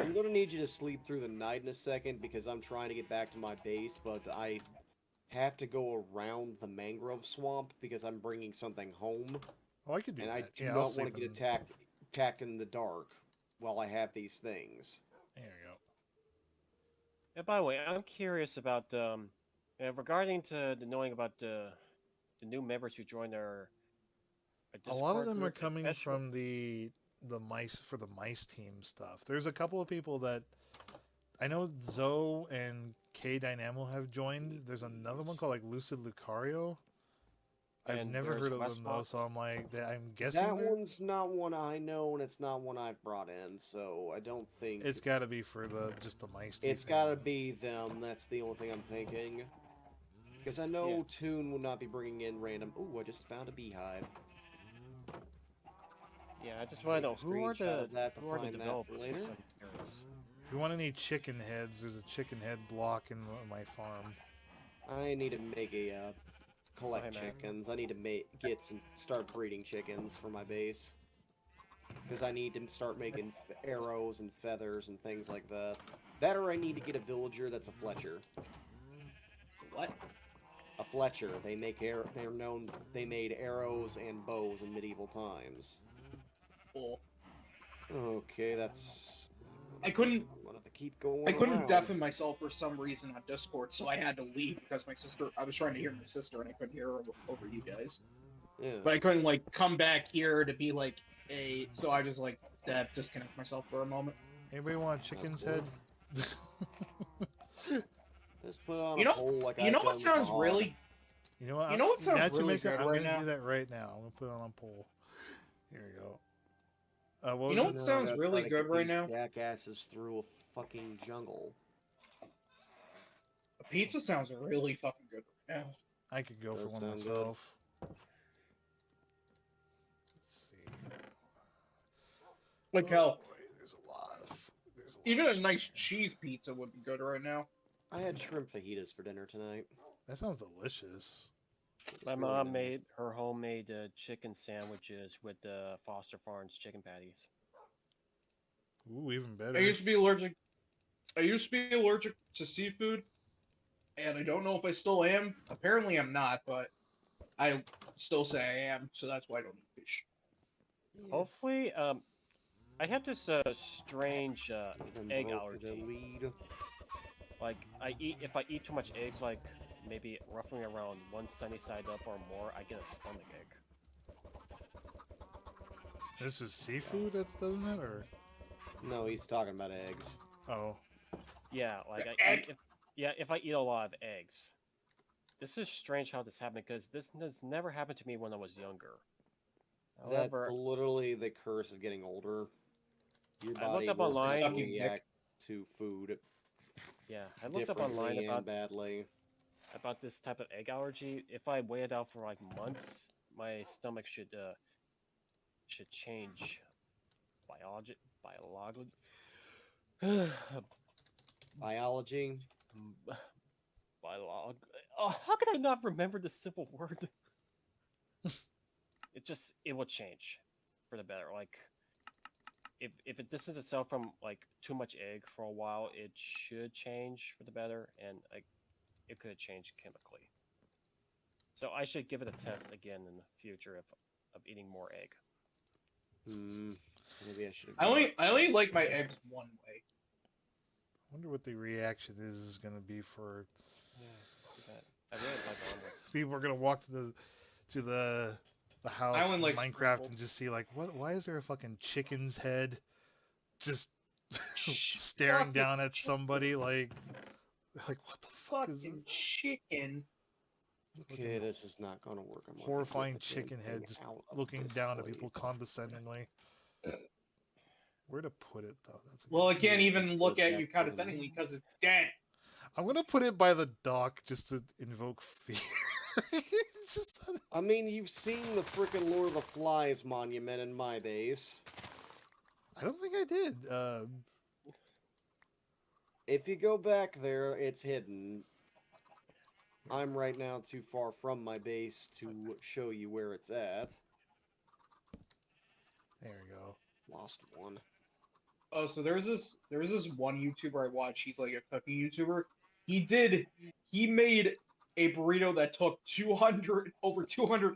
I'm gonna need you to sleep through the night in a second because I'm trying to get back to my base, but I have to go around the mangrove swamp because I'm bringing something home, Oh, I could do and I that. do Yeah, I'll not want sleep to get in. attacked in the dark while I have these things. There you go. And by the way, I'm curious about regarding to the knowing about the new members who joined our A lot of Discord them are group, coming especially. from the mice for the mice team stuff. There's a couple of people that I know Zoe and K Dynamo have joined. There's another one called like Lucid Lucario. I've And never there's heard of them though, Westwalk. so I'm like, I'm guessing That they're. one's not one I know, and it's not one I've brought in, so I don't think It's got to be for the just the mice team it's thing. gotta be them. That's the only thing I'm thinking. Because I Yeah, know Toon will not be bringing in random. Ooh, I just found a beehive. yeah. I just want Take to know a screenshot of that to who are the find that for developers for later. some of these areas. If you want any chicken heads, there's a chicken head block in my farm. I need to make a Oh, hey collect man. chickens. I need to get some start breeding chickens for my base because I need to start making arrows and feathers and things like that. That or I need to get a villager that's a Fletcher. What? A Fletcher. They make They're known. They made arrows and bows in medieval times. Cool. Okay, that's. I couldn't I'm gonna have to keep going I couldn't around. deafen myself for some reason on Discord, so I had to leave because I was trying to hear my sister and I couldn't hear her over you guys. Yeah. But I couldn't like come back here to be like so I just like disconnect myself for a moment. Anybody want a chicken's head? Just put it on You a know, pole like you I've know what done with the sounds hog. really, You know what? you know what sounds That should really make sense. good I'm right gonna now. do that right now. I'm gonna put it on a poll. Here we go. What You was know it? what Now I sounds gotta try really to good get right these now? jackasses through a fucking jungle. A pizza sounds really fucking good right now. I could go for Does one sound good. myself. Let's see. Like Oh hell, boy, there's a lot of there's a lot even of a shit nice here. cheese pizza would be good right now. I had shrimp fajitas for dinner tonight. That sounds delicious. It My was really mom nice. made her homemade chicken sandwiches with Foster Farms chicken patties. Ooh, even I better. used to be allergic. I used to be allergic to seafood, and I don't know if I still am. Apparently, I'm not, but I still say I am, so that's why I don't eat fish. Yeah. Hopefully, I have this strange Even egg broke the allergy. lead. Like if I eat too much eggs, like maybe roughly around one sunny side up or more, I get a stomach ache. This is seafood that's doesn't it or No, he's talking about eggs. oh Yeah, like Egg. if I eat a lot of eggs. This is strange how this happened because this has never happened to me when I was younger. That's However, literally the curse of getting older. Your I looked body up will Just online. start to sucking dick. react to food Yeah, I looked up online differently and badly. about this type of egg allergy. If I wait it out for like months, my stomach should change biology. Biology. Biolog. Oh, how could I not remember the simple word? It will change for the better. Like if it distances itself from like too much egg for a while, it should change for the better, and like it could change chemically. So I should give it a test again in the future if of eating more egg. Hmm. Maybe I should have I done only it I only first. like my eggs one way. I wonder what the reaction is gonna be for Yeah, too bad. I really like omelets. people are gonna walk to the I house only in like Minecraft scrambled. and just see like why is there a fucking chicken's head just staring Fucking down at somebody chicken. like what the fuck is this? Fucking chicken. Okay, Looking this is not gonna work. I'm gonna have to get horrifying the damn chicken head thing just out of looking this down at people place. condescendingly. Where to put it though? That's a good Well, I one. can't Maybe even put look at that you for condescendingly because it's dead. I'm gonna put it by the dock just to invoke fear. It's just I mean, you've seen the frickin' Lord of the Flies monument in my base. I don't think I did. If you go back there, it's hidden. I'm right now too far from my base to show you where it's at. There we go. Lost one. so there's this one YouTuber I watch. He's like a cooking YouTuber. He made a burrito that took 200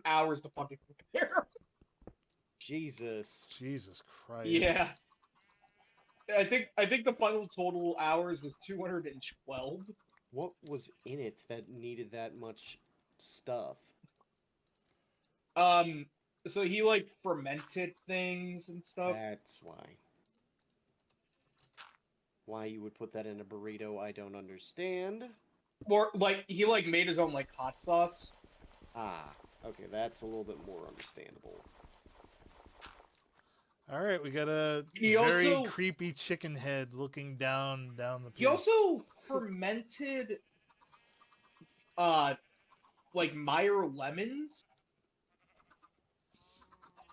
hours to fucking prepare. Jesus. Jesus Christ. Yeah. I think the final total hours was 212. What was in it that needed that much stuff? So he like fermented things and stuff. That's why. Why you would put that in a burrito, I don't understand. Or like he like made his own like hot sauce. Ah, okay, that's a little bit more understandable. All right, we got a He very also- creepy chicken head looking down the piece. He also fermented like Meyer lemons.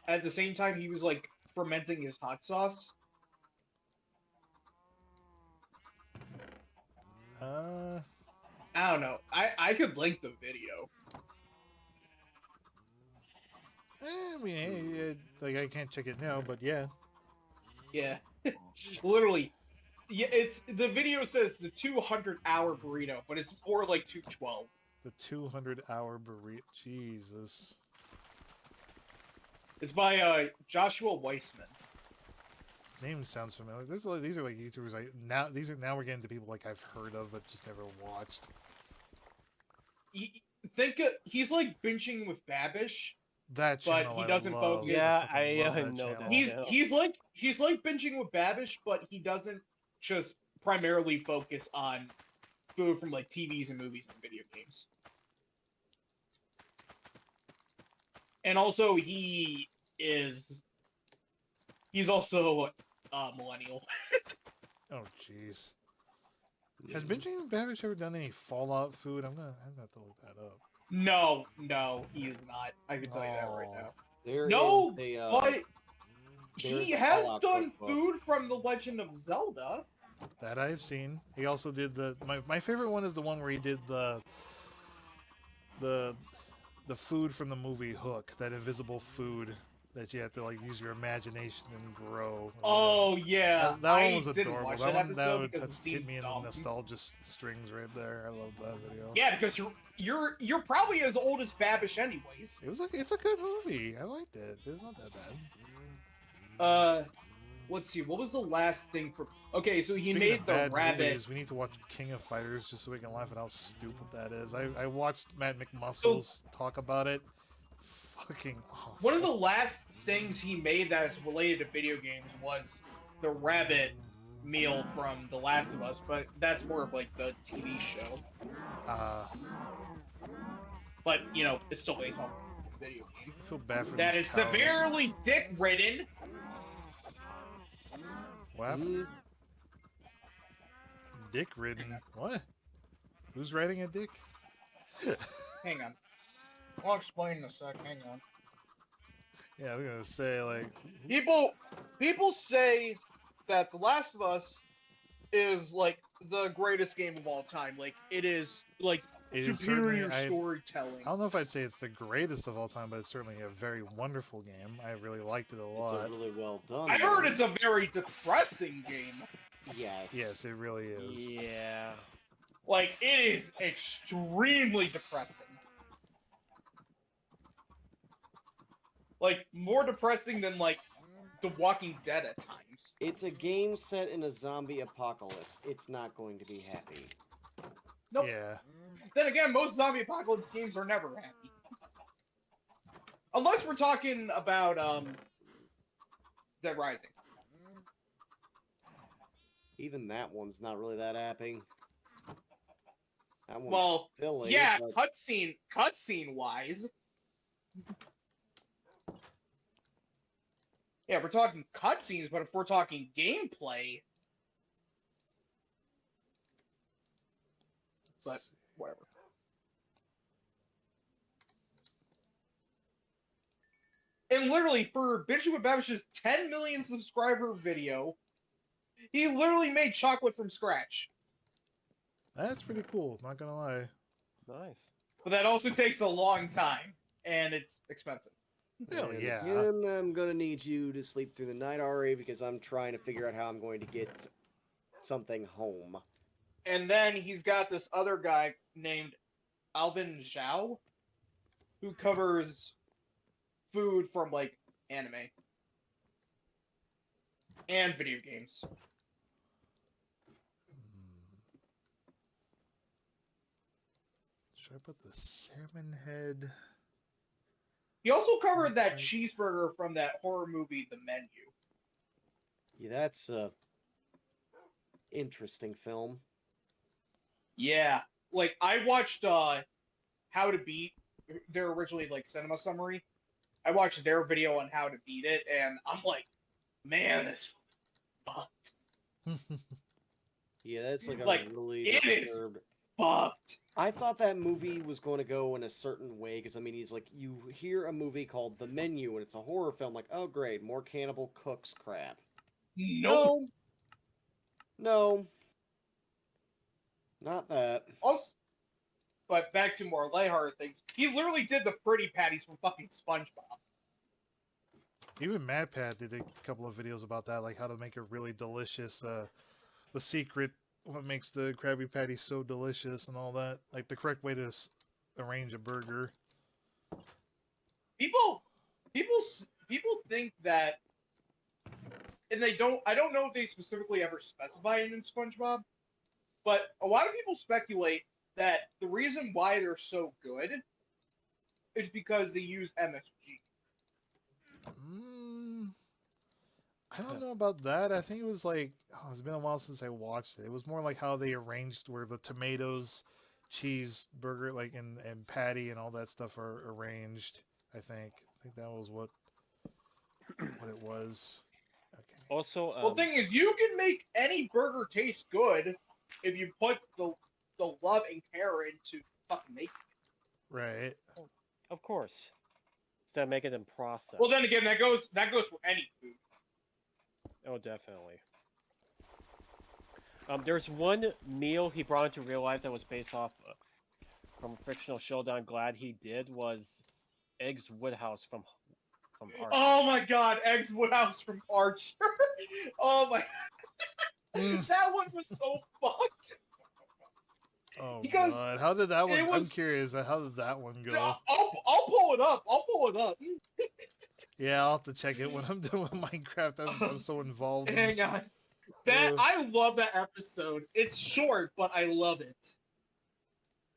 At the same time he was like fermenting his hot sauce. I don't know. I could link the video. I mean, hey, like I can't check it now, but yeah. Yeah. Literally. Yeah, it's the video says the 200-hour burrito, but it's more like 212. The 200-hour burrito. Jesus. It's by Joshua Weissman. His name sounds familiar. These are like YouTubers. Now we're getting to people like I've heard of but just never watched. He's like benching with Babish. That But channel he I doesn't love. focus- Yeah, fucking I love that know channel. that. He's like benching with Babish, but he doesn't just primarily focus on food from like TVs and movies and video games. And also he's also millennial. Oh jeez. Has Benjamin Babish ever done any Fallout food? I'm gonna have to look that up. No, he is not. I can tell you that right now. There No, is a, but there's he a has Fallout done cookbook. food from The Legend of Zelda. That I've seen. He also did my favorite one is the one where he did the food from the movie Hook, that invisible food that you have to like use your imagination and grow. Oh yeah, that I one was didn't adorable. watch That that one that episode would because it hit seemed me in dumb. the nostalgia strings right there. I love that video. Yeah, because you're probably as old as Babish anyways. It's a good movie. I liked it. It's not that bad. Let's see, what was the last thing for? Okay, so he Speaking made of the bad rabbit. movies, we need to watch King of Fighters just so we can laugh at how stupid that is. I watched Matt McMuscles talk about it. Fucking awful. One of the last things he made that's related to video games was the rabbit meal from The Last of Us, but that's more of like the TV show. But you know, it's still based on a video game. I feel bad for That these is cows. severely dick-ridden. What happened? Dick ridden. What? Who's riding a dick? Hang on. I'll explain in a sec. Hang on. Yeah, I was gonna say like People say that The Last of Us is like the greatest game of all time. Like it is like it is superior certainly- storytelling. I don't know if I'd say it's the greatest of all time, but it's certainly a very wonderful game. I really liked it a lot. It's really well done. I heard it's a very depressing game. Yes. Yes, it really is. Yeah. Like it is extremely depressing. Like more depressing than like The Walking Dead at times. It's a game set in a zombie apocalypse. It's not going to be happy. Nope. Yeah. Then again, most zombie apocalypse games are never happy. Unless we're talking about Dead Rising. Even that one's not really that happy. That one's Well, silly. yeah, but cutscene wise. Yeah, we're talking cutscenes, but if we're talking gameplay, but whatever. And literally, for Benjamin with Babish's 10 million subscriber video, he literally made chocolate from scratch. That's pretty cool, not gonna lie. Nice. But that also takes a long time, and it's expensive. Oh, And yeah. again, I'm gonna need you to sleep through the night, Ari, because I'm trying to figure out how I'm going to get something home. And then he's got this other guy named Alvin Zhao, who covers food from like anime and video games. Should I put the salmon head? He also covered that Right. cheeseburger from that horror movie, The Menu. Yeah, that's a interesting film. Yeah, like I watched How to Beat their originally like cinema summary. I watched their video on how to beat it, and I'm like, man, this fucked. Yeah, that's like a Like, really it is disturbed. fucked. I thought that movie was going to go in a certain way because I mean, he's like, you hear a movie called The Menu and it's a horror film, like, oh great, more cannibal cooks crap. Nope. No, not that. Also, but back to more lighthearted things. He literally did the pretty patties from fucking SpongeBob. Even MadPat did a couple of videos about that, like how to make a really delicious, the secret, what makes the Krabby Patty so delicious and all that. Like the correct way to arrange a burger. People, people think that, and they don't. I don't know if they specifically ever specify it in SpongeBob, but a lot of people speculate that the reason why they're so good is because they use MSG. I don't know about that. I think it was like, oh, it's been a while since I watched it. It was more like how they arranged where the tomatoes, cheese, burger, like and patty and all that stuff are arranged. I think that was what it was. Okay. Also, Well, the thing is, you can make any burger taste good if you put the love and care into fucking making it. Right. of course, instead of making them process. Well, then again, that goes for any food. Oh, definitely. There's one meal he brought into real life that was based off from a fictional show that I'm glad he did was Eggs Woodhouse from Archer. Oh my god, Eggs Woodhouse from Archer. Oh my, that one was so fucked. Oh Because god, how did that one? it I'm was- curious. How did that one go? I'll pull it up. I'll pull it up. Yeah, I'll have to check it when I'm done with Minecraft. I'm so involved. Hang on. That I love that episode. It's short, but I love it.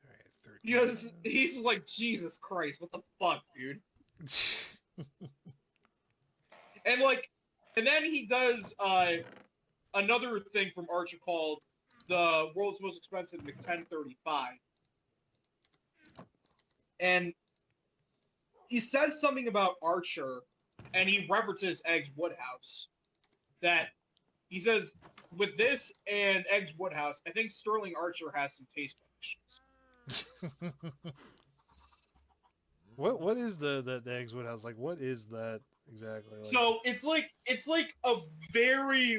Alright, Because he's like, Jesus Christ, what the fuck, dude? And then he does another thing from Archer called the world's most expensive McX35. And he says something about Archer, and he references Eggs Woodhouse. That he says, with this and Eggs Woodhouse, I think Sterling Archer has some taste issues. What is the Eggs Woodhouse like? What is that exactly? Like? So it's like a very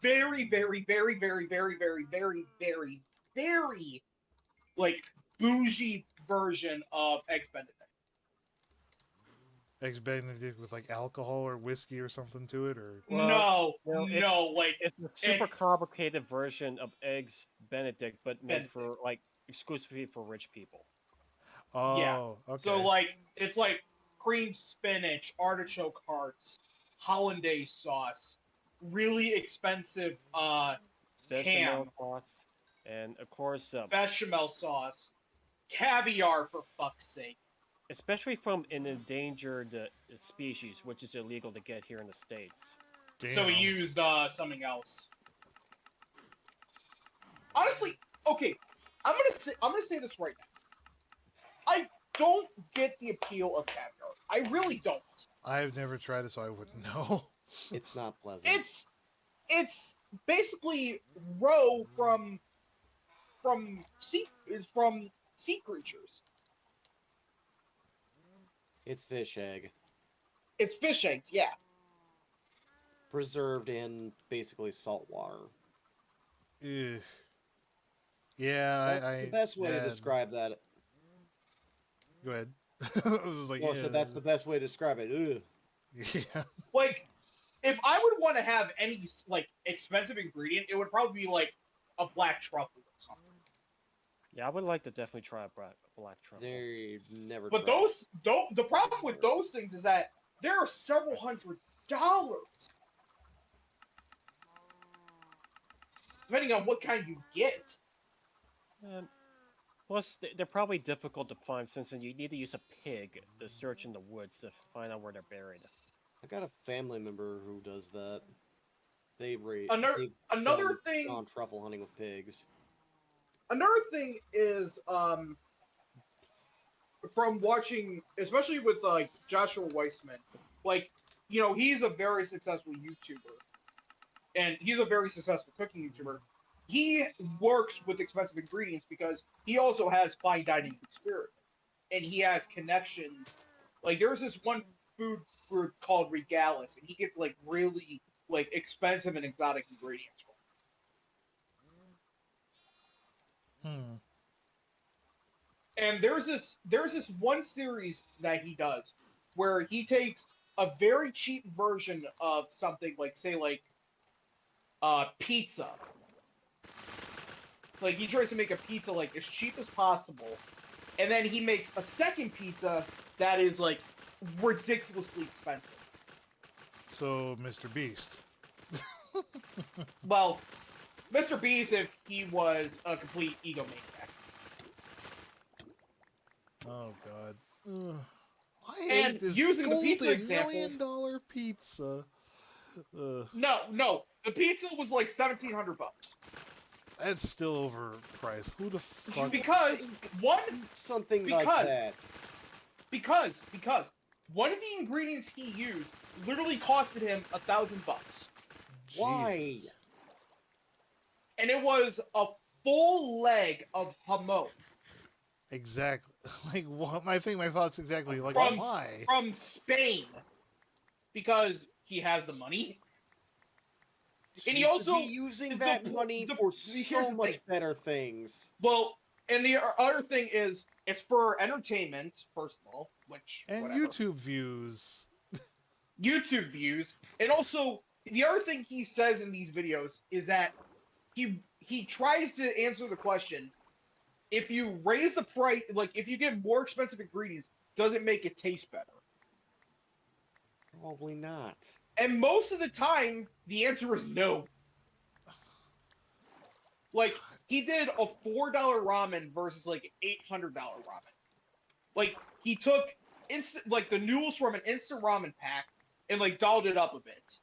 very very very very very very very very very like bougie version of Eggs Benedict. Eggs Benedict with like alcohol or whiskey or something to it, or Well, no, like it's a super it's- complicated version of Eggs Benedict, but made for like exclusively for rich people. oh, Yeah. okay. So like it's like creamed spinach, artichoke hearts, hollandaise sauce, really expensive Bechamel ham, sauce, and of course, bechamel sauce, caviar for fuck's sake. especially from an endangered species, which is illegal to get here in the States. Damn. So he used something else. Honestly, okay, I'm gonna say this right now. I don't get the appeal of caviar. I really don't. I've never tried it, so I wouldn't know. It's not pleasant. It's basically roe from sea creatures. It's fish egg. It's fish eggs, yeah. Preserved in basically salt water. Ugh. Yeah, That's the best way to yeah. describe that. Go ahead. This is like, Well, so that's the best way to describe it. Ugh. yeah. Like, if I would want to have any like expensive ingredient, it would probably be like a black truffle or something. Yeah, I would like to definitely try a black truffle. They never. But tried. those don't. The problem with those things is that there are several $100s, depending on what kind you get. And plus, they're probably difficult to find since you need to use a pig to search in the woods to find out where they're buried. I got a family member who does that. They Another thing. on truffle hunting with pigs. Another thing is from watching, especially with like Joshua Weissman, like, you know, he's a very successful YouTuber, and he's a very successful cooking YouTuber. He works with expensive ingredients because he also has fine dining experience, and he has connections. Like, there's this one food group called Regalis, and he gets like really like expensive and exotic ingredients from. Hmm. And there's this one series that he does where he takes a very cheap version of something, like say like pizza. Like, he tries to make a pizza like as cheap as possible, and then he makes a second pizza that is like ridiculously expensive. So, Mr. Beast. Well, Mr. Beast, if he was a complete egomaniac. Oh God. Ugh. I And hate this using the golden pizza example- $1 million pizza. No, the pizza was like $1,700. That's still overpriced. Who the fuck? Because Something like that. because one of the ingredients he used literally costed him $1,000, Why? Jesus. and it was a full leg of hamon Exactly. Like, what? I think my thoughts exactly. Like, from why? from Spain, because he has the money. And he should also be using that money for here's so the much thing. better things. Well, and the other thing is, it's for entertainment, first of all, which And whatever. YouTube views. YouTube views, and also the other thing he says in these videos is that he tries to answer the question: if you raise the price, like if you get more expensive ingredients, does it make it taste better? Probably not. And most of the time, the answer is no. Like, he did a $4 ramen versus like $800 ramen. Like, he took the noodles from an instant ramen pack and like dolled it up a bit.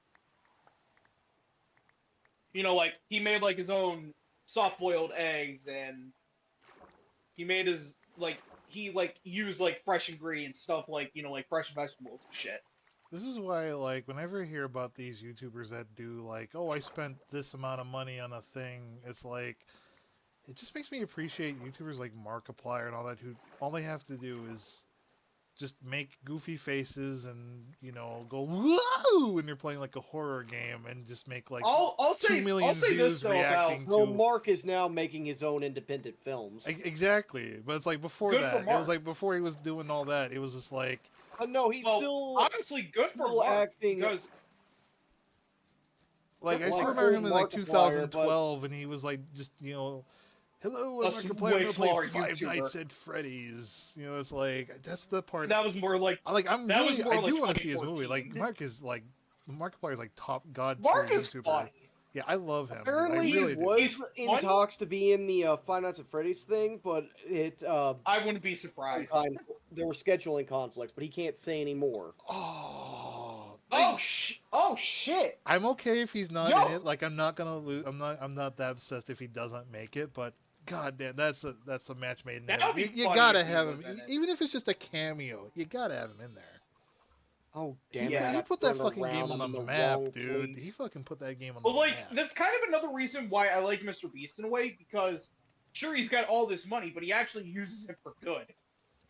You know, like, he made like his own soft-boiled eggs, and he made his he used like fresh ingredients, stuff like, you know, like fresh vegetables and shit. This is why, like, whenever I hear about these YouTubers that do, like, oh, I spent this amount of money on a thing, it's like, it just makes me appreciate YouTubers like Markiplier and all that, who all they have to do is just make goofy faces and, you know, go, whoa, when they're playing, like, a horror game, and just make, like, I'll 2 say million this, views though, reacting Well, to... Mark is now making his own independent films. Exactly, but it's like, before Good that, for it was Mark. like, before he was doing all that, it was just like... No, he's Well, still honestly, good for still Mark, acting because Like, I Like still remember him in, like, Markiplier, 2012, and he was, like, just, you know, hello, I'm A Markiplier, I'm way gonna play smaller Five YouTuber. Nights at Freddy's. You know, it's like, that's the part... that was more like I'm like, I'm that really... was more I like do want to see his movie. Like, 2014. Mark is, like... Markiplier is, like, top god Mark tier is YouTuber. funny. Yeah, I love him. apparently I really he do. was He's in funny. talks to be in the Five Nights at Freddy's thing, but it I wouldn't be surprised. there were scheduling conflicts, but he can't say anymore. Oh... Oh shit! I'm okay if he's not Yo! in it. Like, I'm not gonna lose... I'm not that obsessed if he doesn't make it, but... God damn, that's a match made in That heaven. would be You funny gotta if he have him, was in it. even if it's just a cameo. You gotta have him in there. Oh damn! Yeah. it, I He got put that turned fucking game around on the in map, wrong dude. place. He fucking put that game on the But like, map. that's kind of another reason why I like Mr. Beast in a way, because sure, he's got all this money, but he actually uses it for good.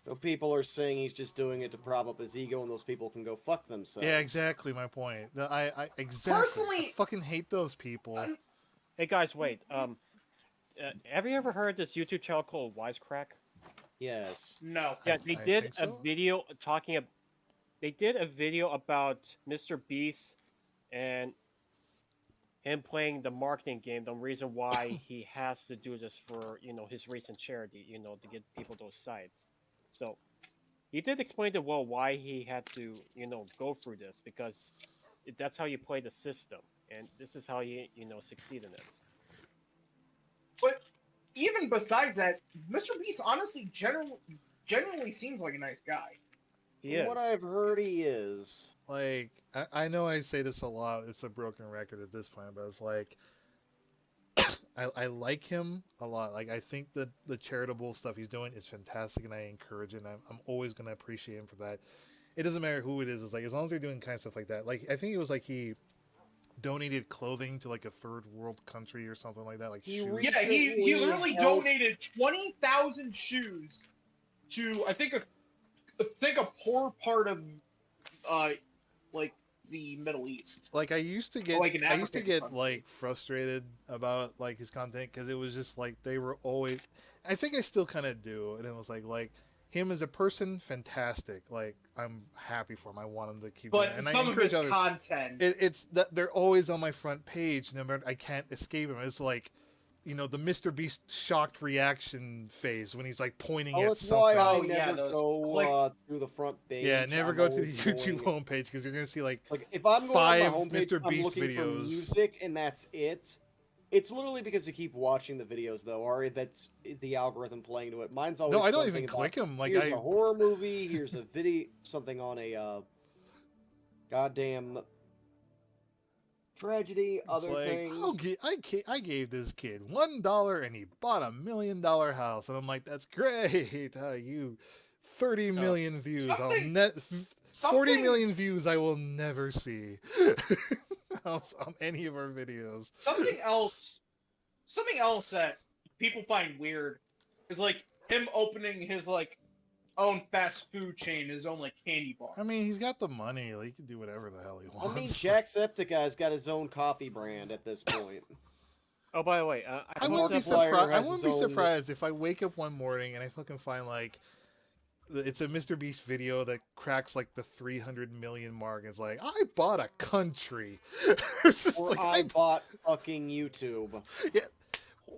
So people are saying he's just doing it to prop up his ego, and those people can go fuck themselves. Yeah, exactly my point. I exactly. I Personally- fucking hate those people. Hey guys, wait. Have you ever heard this YouTube channel called Wisecrack? Yes. No. Yeah, they I did think a so. video talking. They did a video about Mr. Beast and him playing the marketing game. The reason why he has to do this for his recent charity, to get people those sites. So he did explain to well why he had to go through this because that's how you play the system, and this is how you succeed in it. But even besides that, Mr. Beast honestly generally seems like a nice guy. He From is. what I've heard, he is. Like, I know I say this a lot. It's a broken record at this point, but it's like I like him a lot. Like, I think that the charitable stuff he's doing is fantastic, and I encourage it. And I'm always gonna appreciate him for that. It doesn't matter who it is. It's like as long as they're doing kind of stuff like that. Like, I think it was like he donated clothing to like a third world country or something like that, like He shoes. Yeah, he Recently literally helped- donated 20,000 shoes to I think a poor part of uh like the Middle East. Like I used to get, Like an I used to African get country. like frustrated about like his content because it was just like they were always. I think I still kind of do, and it was like him as a person, fantastic. Like I'm happy for him. I want him to keep doing But it. And I some of encourage his others. content. It's that they're always on my front page. No matter, I can't escape him. It's like, the Mr. Beast shocked reaction phase when he's like pointing Oh, at that's something. why I Oh, yeah, never those go click- through the front page. Yeah, never I'm go to the always YouTube going- homepage because you're gonna see like Like if I'm going 5 on my homepage, Mr. I'm Beast looking for videos. music, and that's it. It's literally because you keep watching the videos, though, Ari. That's the algorithm playing to it. Mine's always no, I don't something even about, click him. Like here's I a horror movie. Here's a video, something on a goddamn tragedy. It's Other like, things. I gave this kid $1 and he bought $1 million house, and I'm like, that's great. You 30 million views. I'll something- net 40 something- million views. I will never see on any of our videos. Something else that people find weird is like him opening his like own fast food chain, his own like candy bar. I mean, he's got the money. Like, he can do whatever the hell he wants. I mean, Jacksepticeye's got his own coffee brand at this point. Oh, by the way, I wouldn't be Markiplier surprised. I has wouldn't his be own- surprised if I wake up one morning and I fucking find like it's a Mr. Beast video that cracks like the 300 million mark. And it's like, I bought a country. It's just Or like, I bought fucking YouTube.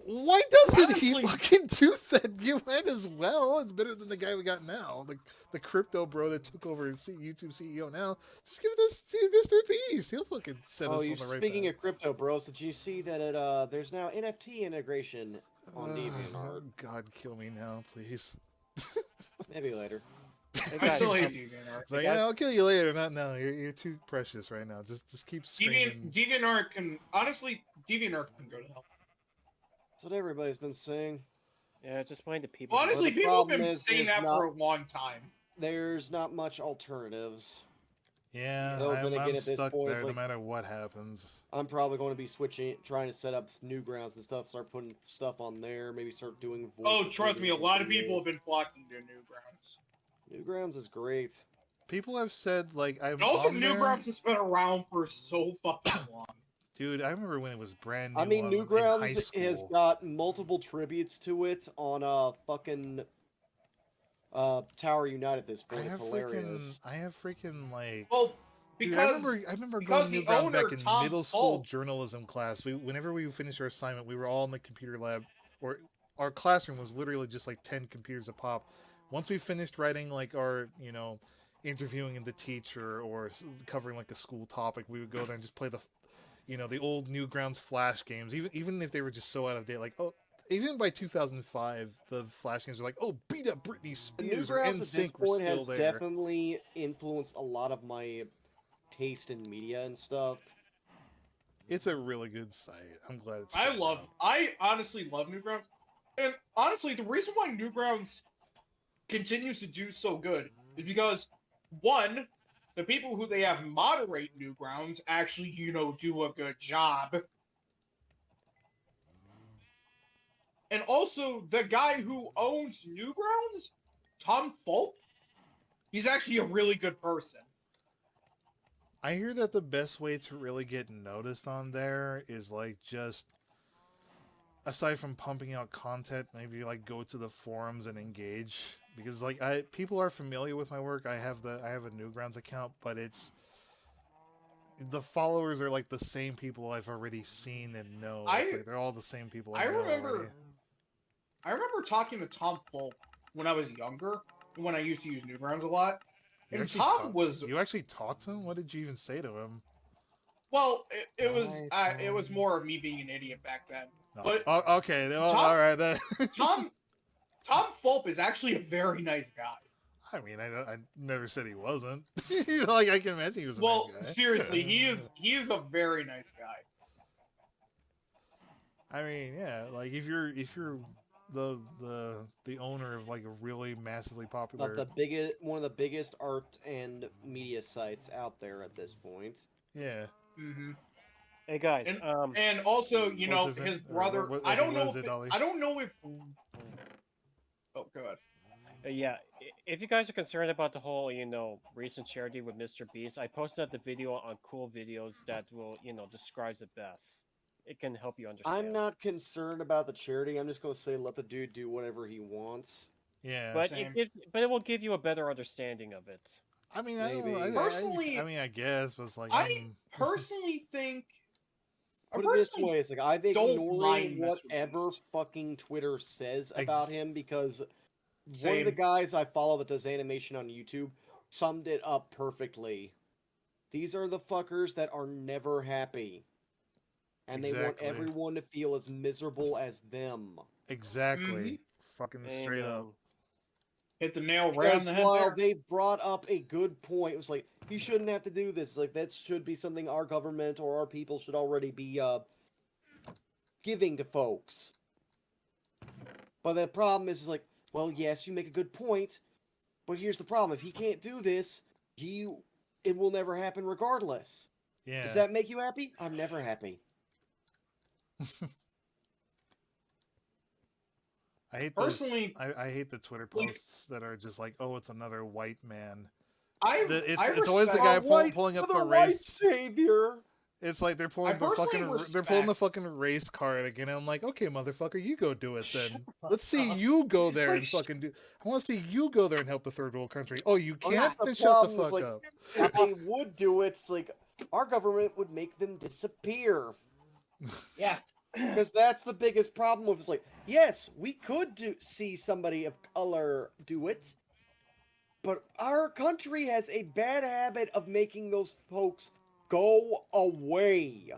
why doesn't he Honestly- fucking do that? You might as well. It's better than the guy we got now, the crypto bro that took over YouTube CEO now. Just give this to Mr. Beast. He'll fucking set Oh, us you on the right speaking path. of crypto, bros? Did you see that there's now NFT integration on DeviantArt? God, kill me now, please. Maybe later. I still hate um, DeviantArt. It's like, guys- yeah, I'll kill you later. Not now. You're too precious right now. Just keep screaming. DeviantArt can honestly DeviantArt can go to hell. That's what everybody's been saying. Yeah, just explain to people. Well, honestly, the people have problem been is saying there's that for a long time. There's not much alternatives. Yeah, Though, then again, I'm at this stuck point, there it's no like- matter what happens. I'm probably going to be trying to set up Newgrounds and stuff, start putting stuff on there, maybe start doing voice Oh, trust me, a recordings lot and of people videos. have been flocking to Newgrounds. Newgrounds is great. People have said like I'm And also, on there. Newgrounds has been around for so fucking long. Dude, I remember when it was brand new. I mean, in high Newgrounds has school. got multiple tributes to it on fucking Tower Unite at this I point. It's have hilarious. freaking like. Well, Dude, because I remember because going the Newgrounds owner, back in Tom middle school Falk- journalism class. Whenever we finished our assignment, we were all in the computer lab, or our classroom was literally just like 10 computers a pop. Once we finished writing like our, interviewing the teacher or covering like a school topic, we would go there and just play the old Newgrounds Flash games, even if they were just so out of date. Like, even by 2005, the Flash games were like, oh, beat up Britney Spears or Newgrounds at this NSYNC were point still has there. definitely influenced a lot of my taste in media and stuff. It's a really good site. I'm glad it's. still up. I honestly love Newgrounds. And honestly, the reason why Newgrounds continues to do so good is because, one, the people who they have moderate Newgrounds actually, do a good job. And also, the guy who owns Newgrounds, Tom Falk, he's actually a really good person. I hear that the best way to really get noticed on there is like just aside from pumping out content, maybe like go to the forums and engage, because like people are familiar with my work. I have a Newgrounds account, but the followers are like the same people I've already seen and know. It's like they're all the same people I know already. I remember talking to Tom Folk when I was younger, when I used to use Newgrounds a lot. You And actually Tom was you actually talked to him? What did you even say to him? well, it was more of me being an idiot back then. No. But Oh, okay, well, Tom- all right. Then. Tom Fulp is actually a very nice guy. I mean, I never said he wasn't. Like, I can imagine he was a nice guy. Seriously, he is a very nice guy. I mean, yeah, like if you're the owner of like a really massively popular, one of the biggest art and media sites out there at this point. yeah. Mm-hmm. Hey guys, and also, you know, his brother. I don't know if. Oh, go ahead. yeah, if you guys are concerned about the whole, recent charity with Mr. Beast, I posted the video on Cool Videos that will, describes it best. It can help you understand. I'm not concerned about the charity. I'm just going to say let the dude do whatever he wants. Yeah. But it will give you a better understanding of it. I mean, personally, I guess, but it's like I personally think. Put it this way, it's like I've ignored whatever fucking Twitter says about him because one of the guys I follow that does animation on YouTube summed it up perfectly. These are the fuckers that are never happy. And they want everyone to feel as miserable as them. Exactly. Mm-hmm. Fucking straight up. Hit the nail right on the head there. They brought up a good point. It was like, he shouldn't have to do this. Like, that should be something our government or our people should already be giving to folks. But the problem is like, well, yes, you make a good point, but here's the problem. If he can't do this, it will never happen regardless. Yeah. Does that make you happy? I'm never happy. I hate personally. I hate the Twitter posts that are just like, "Oh, it's another white man." It's always the guy pulling up the race savior. It's like they're pulling the fucking race card again. And I'm like, okay, motherfucker, you go do it then. Let's see you go there and fucking do. I want to see you go there and help the third world country. Oh, you can't? Then shut the fuck up. If they would do it, it's like our government would make them disappear. Yeah. Because that's the biggest problem with it's like, yes, we could see somebody of color do it, but our country has a bad habit of making those folks go away.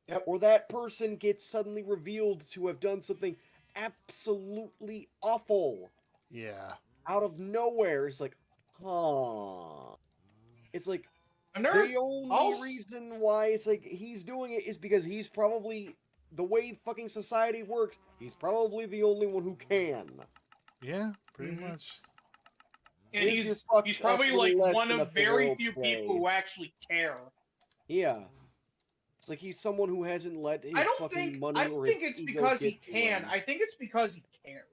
Yep. Or that person gets suddenly revealed to have done something absolutely awful. Yeah. Out of nowhere. It's like, huh. It's like, the only reason why it's like he's doing it is because he's probably, the way fucking society works, he's probably the only one who can. Yeah, pretty much. And he's probably like one of very few people who actually care. Yeah. It's like he's someone who hasn't let his fucking money or his ego it's because he can. I think it's because he cares.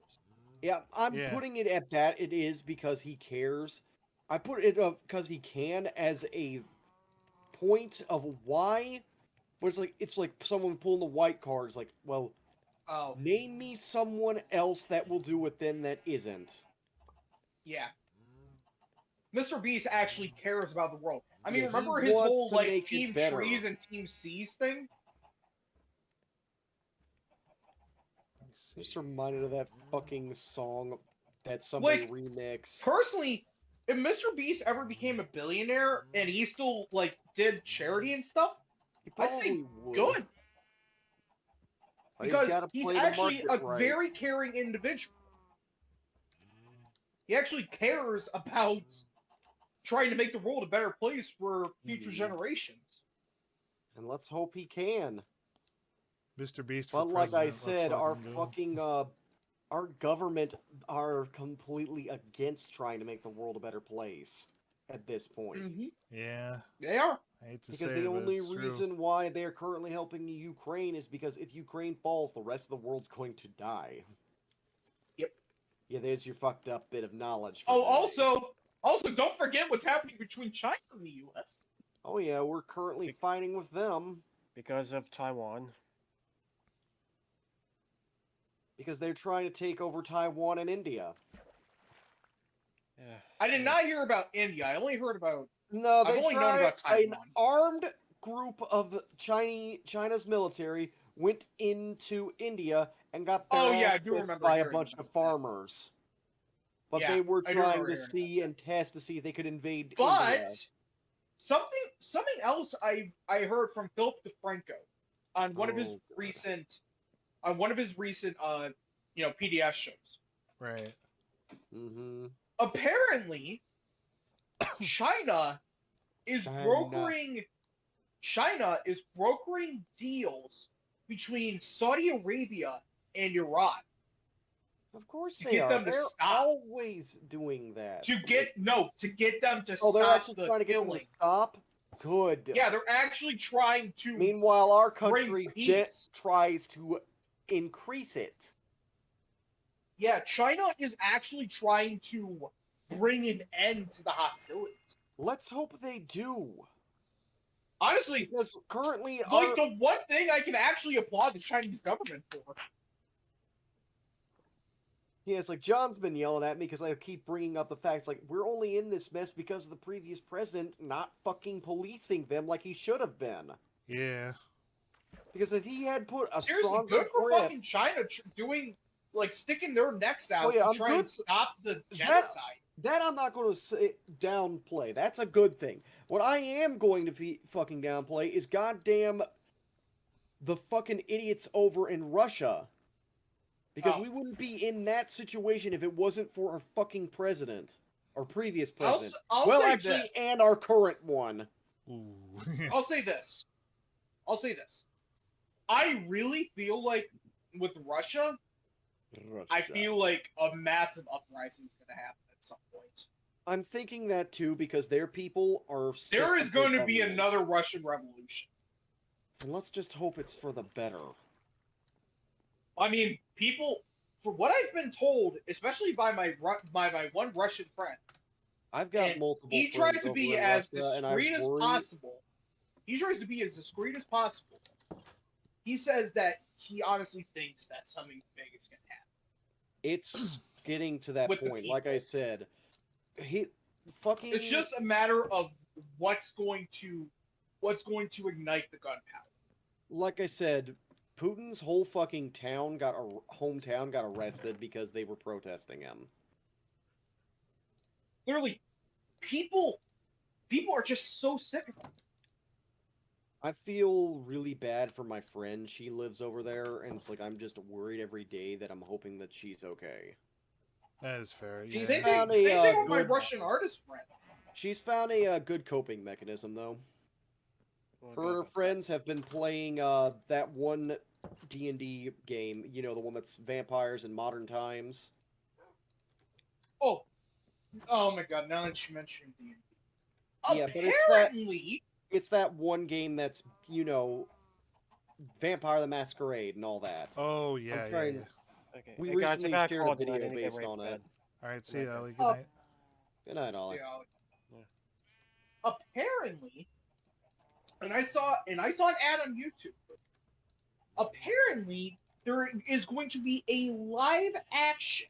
Yeah, I'm putting it at that. It is because he cares. I put it because he can as a point of why. But it's like someone pulling the white card. It's like, well, name me someone else that will do it then that isn't. Yeah. Mr. Beast actually cares about the world. I mean, remember his whole like Team Trees and Team Seas thing? Just reminded of that fucking song that somebody remixed. Personally, if Mr. Beast ever became a billionaire and he still like did charity and stuff, I'd say good. Because he's actually a very caring individual. He actually cares about trying to make the world a better place for future generations. And let's hope he can. Mr. Beast. But like I said, our fucking our government are completely against trying to make the world a better place at this point. Mm-hmm. Yeah, they are. I hate to because say the only it's reason true. why they're currently helping Ukraine is because if Ukraine falls, the rest of the world's going to die. Yep. Yeah, there's your fucked up bit of knowledge. Also, don't forget what's happening between China and the U.S. Oh yeah, we're currently fighting with them because of Taiwan. Because they're trying to take over Taiwan and India. Yeah. I did not hear about India. I only heard about. No, I've they only known tried. about An Taiwan. armed group of China's military went into India and got their Oh, yeah, ass I do kicked remember by a hearing bunch about of that. farmers. But Yeah, they were I do trying remember to hearing see about and test to see if they could invade But India. something else I heard from Philip DeFranco on one of his Oh, God. recent PDS shows. Right. Mm-hmm. Apparently, China is brokering deals between Saudi Arabia and Iran Of course to they get are. them to They're stop. always doing that. To get them to Oh, they're stop actually the trying to get them killing. to stop? Good. Yeah, they're actually trying to Meanwhile, our bring country peace. tries to increase it. Yeah, China is actually trying to bring an end to the hostilities. Let's hope they do. Honestly, Because currently like the one thing I can actually applaud the Chinese government for. Yeah, it's like John's been yelling at me because I keep bringing up the facts. Like, we're only in this mess because of the previous president not fucking policing them like he should have been. Yeah. Because if he had put a Seriously, stronger good for grip, fucking China doing, like, sticking their necks out yeah, to I'm try good and for- stop the genocide. that I'm not going to downplay. That's a good thing. What I am going to fucking downplay is goddamn the fucking idiots over in Russia. Because we wouldn't be in that situation if it wasn't for our fucking president. Our previous president. I'll well, say actually, this. and our current one. Ooh. I'll say this. I really feel like with Russia, I feel like a massive uprising is going to happen at some point. I'm thinking that too because their people are. There is going to be another Russian Revolution. And let's just hope it's for the better. I mean, people, for what I've been told, especially by my one Russian friend, I've got multiple. He tries to be as discreet as possible. He tries to be as discreet as possible. He says that he honestly thinks that something big is going to happen. It's getting to that point. Like I said, It's just a matter of what's going to ignite the gunpowder. Like I said, Putin's whole fucking hometown got arrested because they were protesting him. Clearly, people are just so sick of him. I feel really bad for my friend. She lives over there, and it's like I'm just worried every day that I'm hoping that she's okay. That is fair. Yeah. Same thing with my Russian artist friend. She's found a good coping mechanism, though. Her and her friends have been playing that one D&D game, you know, the one that's vampires in modern times. Oh my god! Now that you mentioned D&D, yeah, apparently but it's that one game that's, you know, Vampire the Masquerade and all that. Oh yeah, yeah. Okay. We Hey, recently guys, shared a video based on it. All right, see you, Ollie. Good night. Good night, Ollie. Apparently, and I saw an ad on YouTube. Apparently, there is going to be a live action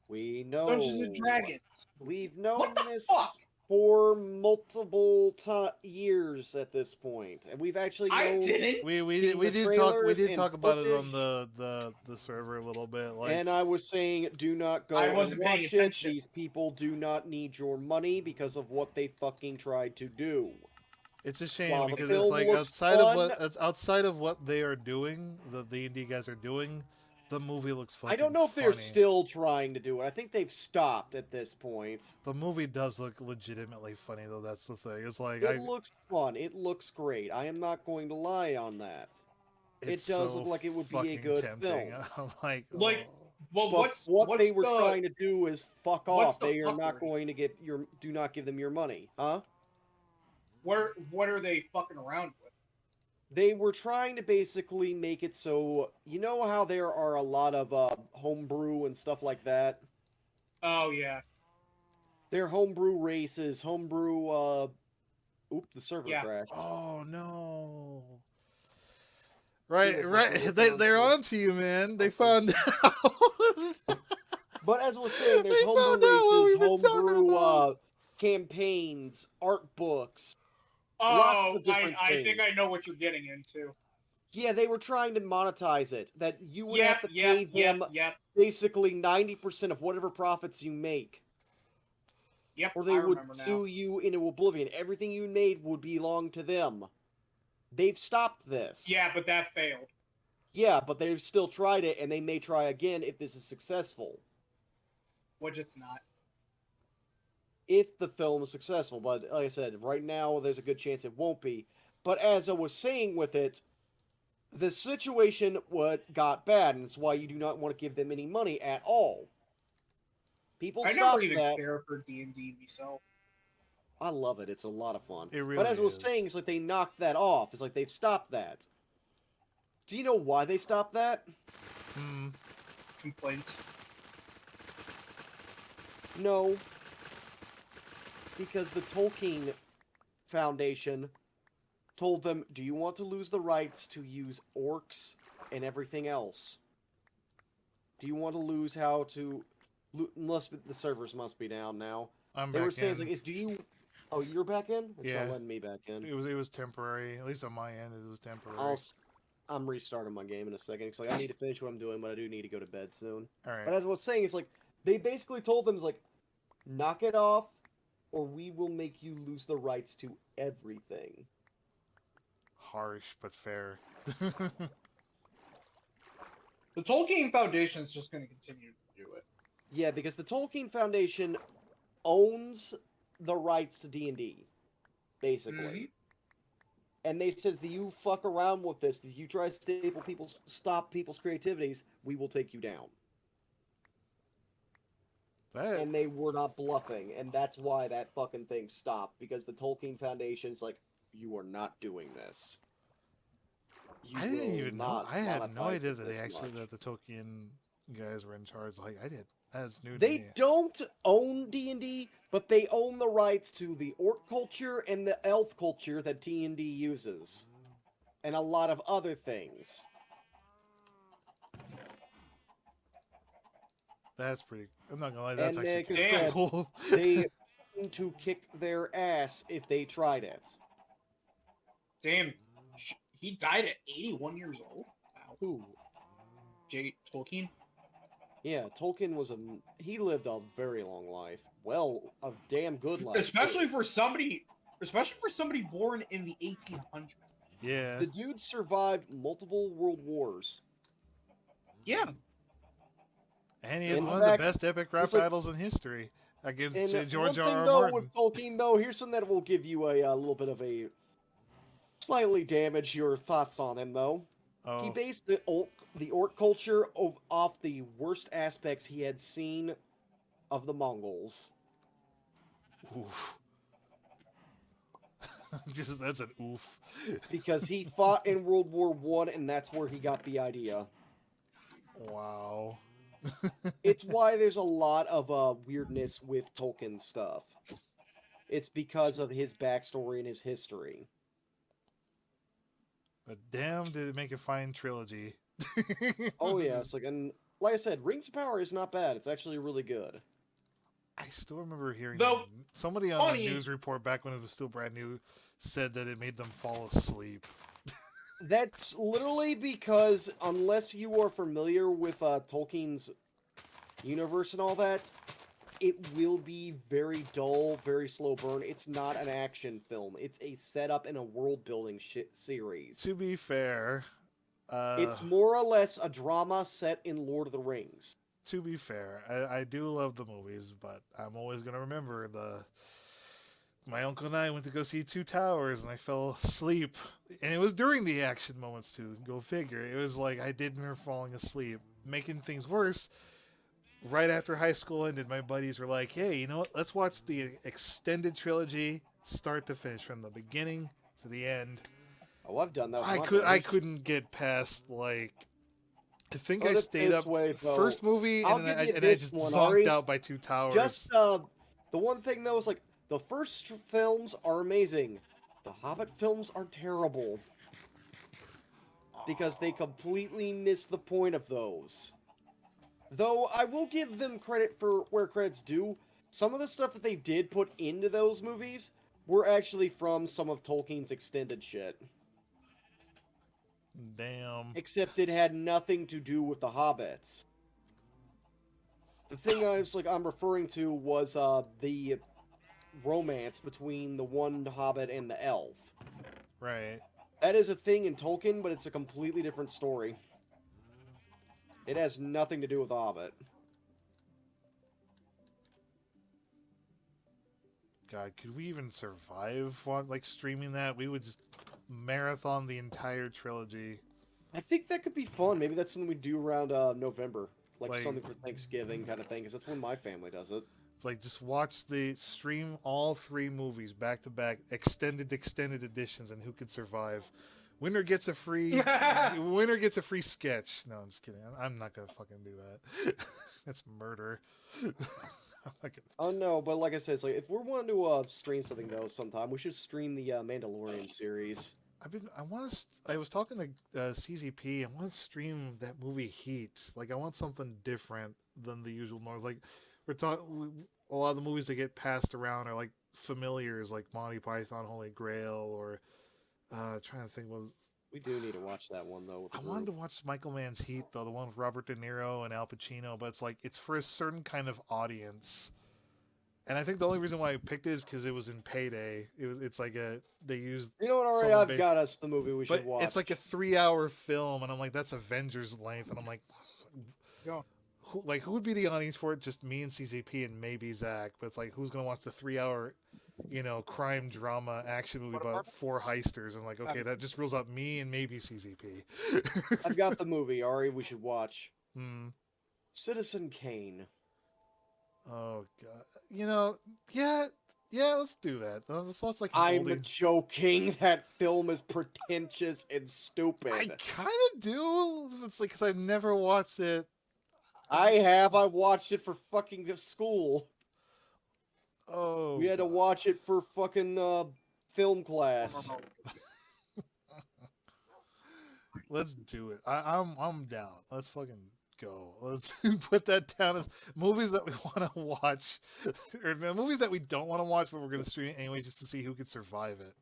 We know. Dungeons and Dragons. We've known What the this fuck? for multiple years at this point, and we've actually known. I didn't. We did talk about it on the server a little bit. Like, and I was saying, do not go and watch it. These people do not need your money because of what they fucking tried to do. It's a shame because it's like outside of what they are doing, the D&D guys are doing. The movie looks fucking I don't know if funny. they're still trying to do it. I think they've stopped at this point. The movie does look legitimately funny, though. That's the thing. It's like it looks fun. It looks great. I am not going to lie on that. It does look like it would be a good tempting. film. I'm well, but what they were trying to do is fuck off. They are not going to get your. Do not give them your money, huh? What are they fucking around with? They were trying to basically make it so, you know how there are a lot of homebrew and stuff like that? Oh, yeah. They're homebrew races, homebrew, the server crashed. Oh, no. Right, right. They're onto you, man. They found out. But as I was saying, there's They homebrew found out what races, we've been talking homebrew about. campaigns, art books, lots Oh, of different I things. think I know what you're getting into. Yeah, they were trying to monetize it. That you would have Yep, to yep, pay yep, them yep, basically 90% of whatever profits you make. yep. Or I they would remember now. sue you into oblivion. Everything you made would belong to them. They've stopped this. Yeah, but that failed. Yeah, but they've still tried it, and they may try again if this is successful. Which it's not. If the film is successful. But like I said, right now there's a good chance it won't be. But as I was saying with it, the situation got bad, and that's why you do not want to give them any money at all. People I never stopped even that. care for D&D myself. I love it. It's a lot of fun. It really but as I was is. saying, it's like they knocked that off. It's like they've stopped that. Do you know why they stopped that? Complaints. No. Because the Tolkien Foundation told them, do you want to lose the rights to use orcs and everything else? Do you want to lose how to... Unless the servers must be down now. They were saying, like, do you... Oh, you're back in? It's Yeah. not letting me back in. It was temporary. At least on my end, it was temporary. I'm restarting my game in a second. It's like, I need to finish what I'm doing, but I do need to go to bed soon. All right. But as I was saying, it's like, they basically told them, it's like, knock it off, or we will make you lose the rights to everything. Harsh, but fair. The Tolkien Foundation is just going to continue to do it. Yeah, because the Tolkien Foundation owns the rights to D&D, basically. Mm-hmm. And they said, if you fuck around with this, if you try to stop people's creativities, we will take you down. And they were not bluffing, and that's why that fucking thing stopped, because the Tolkien Foundation's like, you are not doing this. I didn't even know. I had no idea that that the Tolkien guys were in charge. Like, I did. That's new to me. They don't own D&D, but they own the rights to the orc culture and the elf culture that D&D uses. And a lot of other things. That's pretty... I'm not gonna lie, that's and actually damn cool. They to kick their ass if they tried it. Damn, he died at 81 years old. Wow. Who? J. Tolkien? Yeah, Tolkien he lived a very long life. Well, a damn good life. Especially for somebody born in the 1800s. Yeah. The dude survived multiple world wars. Yeah. And he had In one of fact, the best epic rap battles in history against George R. R. Martin. With Tolkien, though, here's something that will give you a little bit of a slightly damage your thoughts on him, though. Oh. He based the orc culture off the worst aspects he had seen of the Mongols. Oof. That's an oof. Because he fought in World War I, and that's where he got the idea. Wow. It's why there's a lot of weirdness with Tolkien stuff. It's because of his backstory and his history. But damn, did it make a fine trilogy. Oh yeah, and like I said, Rings of Power is not bad. It's actually really good. I still remember hearing Though, somebody on the news report back when it was still brand new said that it made them fall asleep. That's literally because unless you are familiar with Tolkien's universe and all that, it will be very dull, very slow burn. It's not an action film. It's a setup and a world-building series. To be fair... it's more or less a drama set in Lord of the Rings. To be fair, I do love the movies, but I'm always going to remember my uncle and I went to go see Two Towers, and I fell asleep. And it was during the action moments, too. Go figure. It was like I did remember falling asleep. Making things worse, right after high school ended, my buddies were like, hey, you know what? Let's watch the extended trilogy, start to finish, from the beginning to the end. Oh, I've done that. I couldn't get past, like... I think I stayed up first movie, and I just zonked out by Two Towers. Just, the one thing, though, is, like, the first films are amazing. The Hobbit films are terrible. because they completely missed the point of those. Though I will give them credit for where credit's due. Some of the stuff that they did put into those movies were actually from some of Tolkien's extended shit. Damn. Except it had nothing to do with the hobbits. The thing I'm referring to was the romance between the one hobbit and the elf. Right. That is a thing in Tolkien, but it's a completely different story. It has nothing to do with the hobbit. God, could we even survive on like streaming that? We would just marathon the entire trilogy. I think that could be fun. Maybe that's something we do around November. Like something for Thanksgiving kind of thing, because that's when my family does it. It's like just watch the stream all 3 movies back to back, extended editions, and who could survive. Winner gets a free sketch. No, I'm just kidding. I'm not gonna fucking do that. That's murder. Oh no, but like I said, it's like if we're wanting to stream something though, sometime we should stream the Mandalorian series. I was talking to CZP. I want to stream that movie Heat. Like I want something different than the usual norms. Like we're talking, a lot of the movies that get passed around are like familiars, like Monty Python, Holy Grail, or trying to think was. We do need to watch that one though. I wanted to watch Michael Mann's Heat though, the one with Robert De Niro and Al Pacino, but it's like it's for a certain kind of audience. And I think the only reason why I picked it is because it was in Payday. It's like they used. You know what? All right, I've got us the movie we should watch. It's like a 3-hour film, and I'm like, that's Avengers length, and I'm like, yeah. Who would be the audience for it? Just me and CZP and maybe Zach. But it's like, who's gonna watch the 3-hour, crime drama action movie about 4 heisters? And like, okay, that just rules out me and maybe CZP. I've got the movie, Ari. We should watch. Citizen Kane. Oh god, yeah, let's do that. Let's watch like. I'm joking. That film is pretentious and stupid. I kind of do. It's like because I've never watched it. I have. I watched it for fucking school. Oh. We had to watch it for fucking film class. Let's do it. I'm down. Let's fucking go. Let's put that down as movies that we want to watch, or movies that we don't want to watch, but we're gonna stream it anyway just to see who can survive it.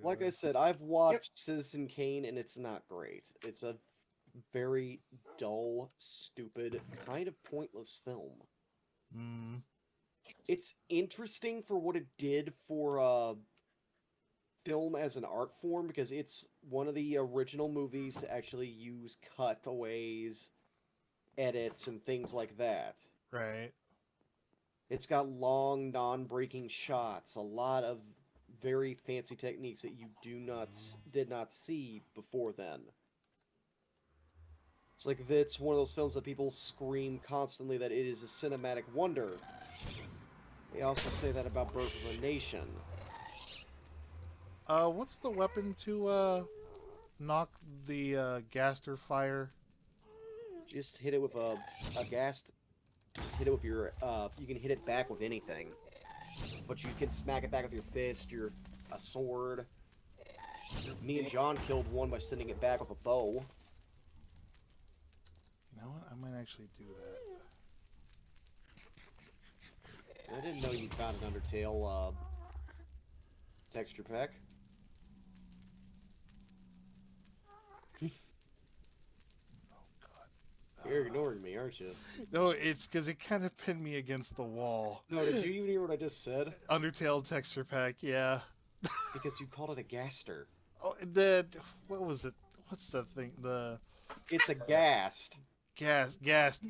Like I said, I've watched Citizen Kane, and it's not great. It's a very dull, stupid, kind of pointless film. It's interesting for what it did for film as an art form, because it's one of the original movies to actually use cutaways, edits, and things like that. Right. It's got long, non-breaking shots, a lot of very fancy techniques that you did not see before then. It's like it's one of those films that people scream constantly that it is a cinematic wonder. They also say that about Birth of a Nation. What's the weapon to knock the gaster fire? Just hit it with a ghast. Just hit it with your. You can hit it back with anything, but you can smack it back with your fist, a sword. Me and John killed one by sending it back with a bow. You know what? I might actually do that. I didn't know you found an Undertale texture pack. You're ignoring me, aren't you? No, it's because it kind of pinned me against the wall. No, did you even hear what I just said? Undertale texture pack, yeah. Because you called it a gaster. Oh, what was it? What's the thing? It's a ghast. Ghast.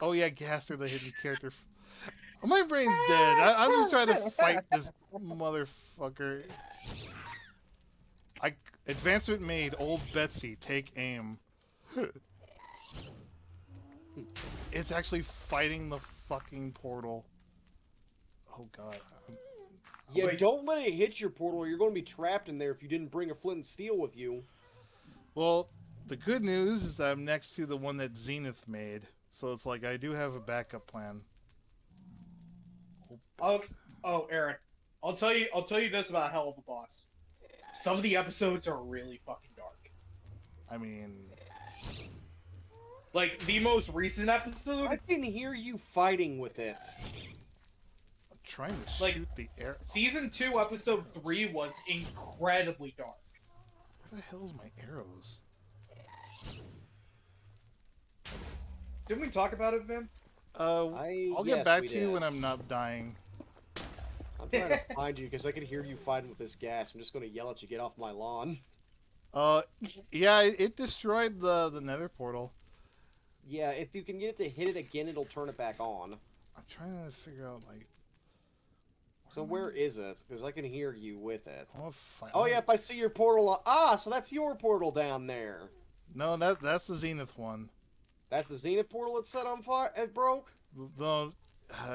Oh yeah, Gaster, the hidden character. Oh, my brain's dead. I'm just trying to fight this motherfucker. Advancement made. Old Betsy, take aim. It's actually fighting the fucking portal. Oh god. Yeah, don't let it hit your portal or you're going to be trapped in there if you didn't bring a flint and steel with you. Well, the good news is that I'm next to the one that Zenith made. So it's like I do have a backup plan. Oh, Aaron. I'll tell you this about Hell of a Boss. some of the episodes are really fucking dark. I mean, like the most recent episode. I can hear you fighting with it. I'm trying to Like, shoot the air. Season 2, Episode 3 was incredibly dark. Where the hell's my arrows? Didn't we talk about it, Vim? I'll get back to you when I'm not dying. I'm trying to find you because I can hear you fighting with this gas. I'm just going to yell at you, get off my lawn. Yeah, it destroyed the nether portal. Yeah, if you can get it to hit it again, it'll turn it back on. I'm trying to figure out, like... So where is it? Because I can hear you with it. Oh, yeah, if I see your portal... so that's your portal down there. No, that's the Zenith one. That's the Zenith portal it set on fire? It broke?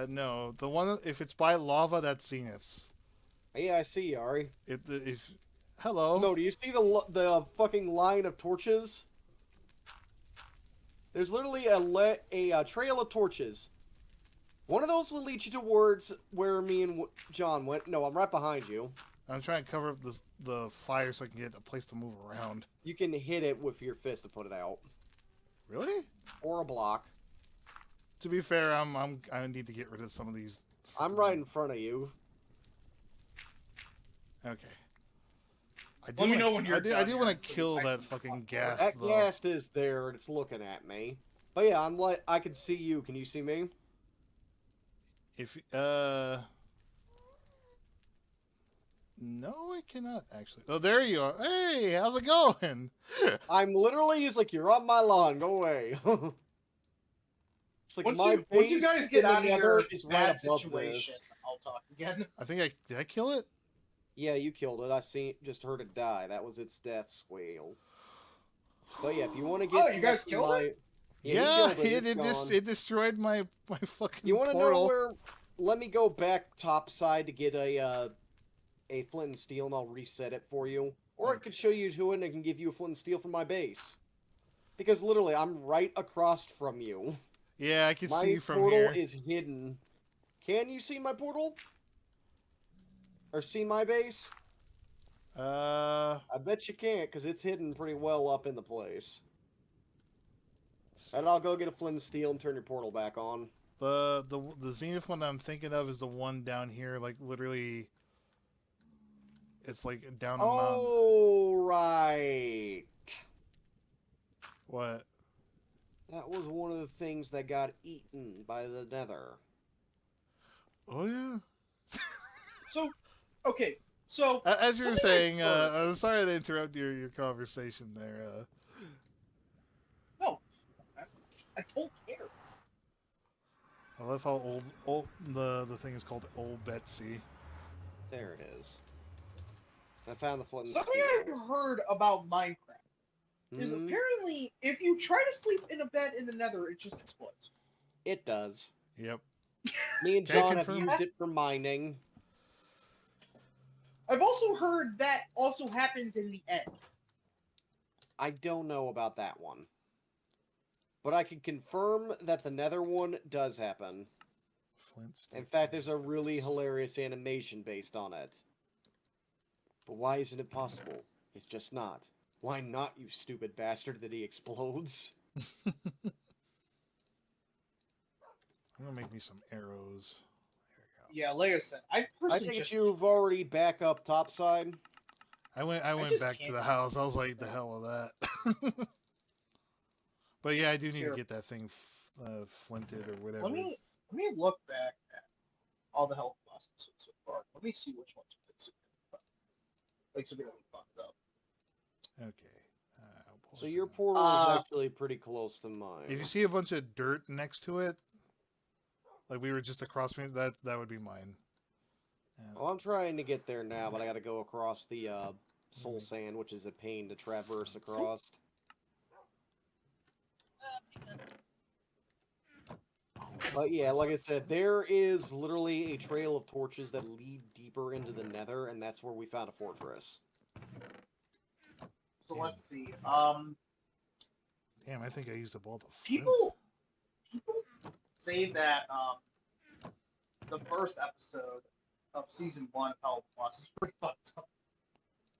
No, the one, if it's by lava, that's Zenith's. Yeah, I see you, Ari. Hello? No, do you see the fucking line of torches? There's literally a trail of torches. One of those will lead you towards where me and John went. No, I'm right behind you. I'm trying to cover up the fire so I can get a place to move around. You can hit it with your fist to put it out. Really? Or a block. To be fair, I need to get rid of some of these. I'm right in front of you. Okay. Let me know when you're done. I do want to kill that fucking ghast, That though. ghast is there, and it's looking at me. But yeah, I can see you. Can you see me? No, I cannot, actually. Oh, there you are. Hey, how's it going? I'm literally, he's like, you're on my lawn, go away. It's like once you guys get out of your bad situation, I'll talk again. I think did I kill it? Yeah, you killed it. Just heard it die. That was its death squeal. But yeah, if you want to get... Oh, you guys killed it? Yeah, it destroyed my fucking You want to know portal. where... Let me go back topside to get a flint and steel, and I'll reset it for you. Or I could show you to it, and I can give you a flint and steel from my base. Because literally, I'm right across from you. Yeah, I can see you from here. My portal is hidden. Can you see my portal? Or see my base? I bet you can't, because it's hidden pretty well up in the place. And I'll go get a flint and steel and turn your portal back on. The Zenith one I'm thinking of is the one down here, like literally. It's like down a mountain. Oh, right. What? That was one of the things that got eaten by the Nether. Oh yeah. Okay, so as you were saying, I'm sorry to interrupt your conversation there. No, I don't care. I love how old the thing is called Old Betsy. There it is. I found the flint and Something steel. I've heard about Minecraft is apparently if you try to sleep in a bed in the Nether, it just explodes. It does. Yep. Me and John have used it for mining. I've also heard that also happens in the end. I don't know about that one. But I can confirm that the Nether one does happen. In fact, there's a really hilarious animation based on it. But why isn't it possible? It's just not. Why not, you stupid bastard, that he explodes? I'm gonna make me some arrows. Yeah, like I said, I think you've already back up topside. I went back to the house. I was like, the hell with that. But yeah, I do need to get that thing flinted or whatever. Let me look back at all the health losses so far. Let me see which ones like severely fucked up. Okay. So your portal is actually pretty close to mine. If you see a bunch of dirt next to it, like we were just across from it, that would be mine. Well, I'm trying to get there now, but I got to go across the soul sand, which is a pain to traverse across. But yeah, like I said, there is literally a trail of torches that lead deeper into the Nether, and that's where we found a fortress. So let's see. Damn, I think I used up all the flint. People say that the first episode of season 1 Health Plus is pretty fucked up.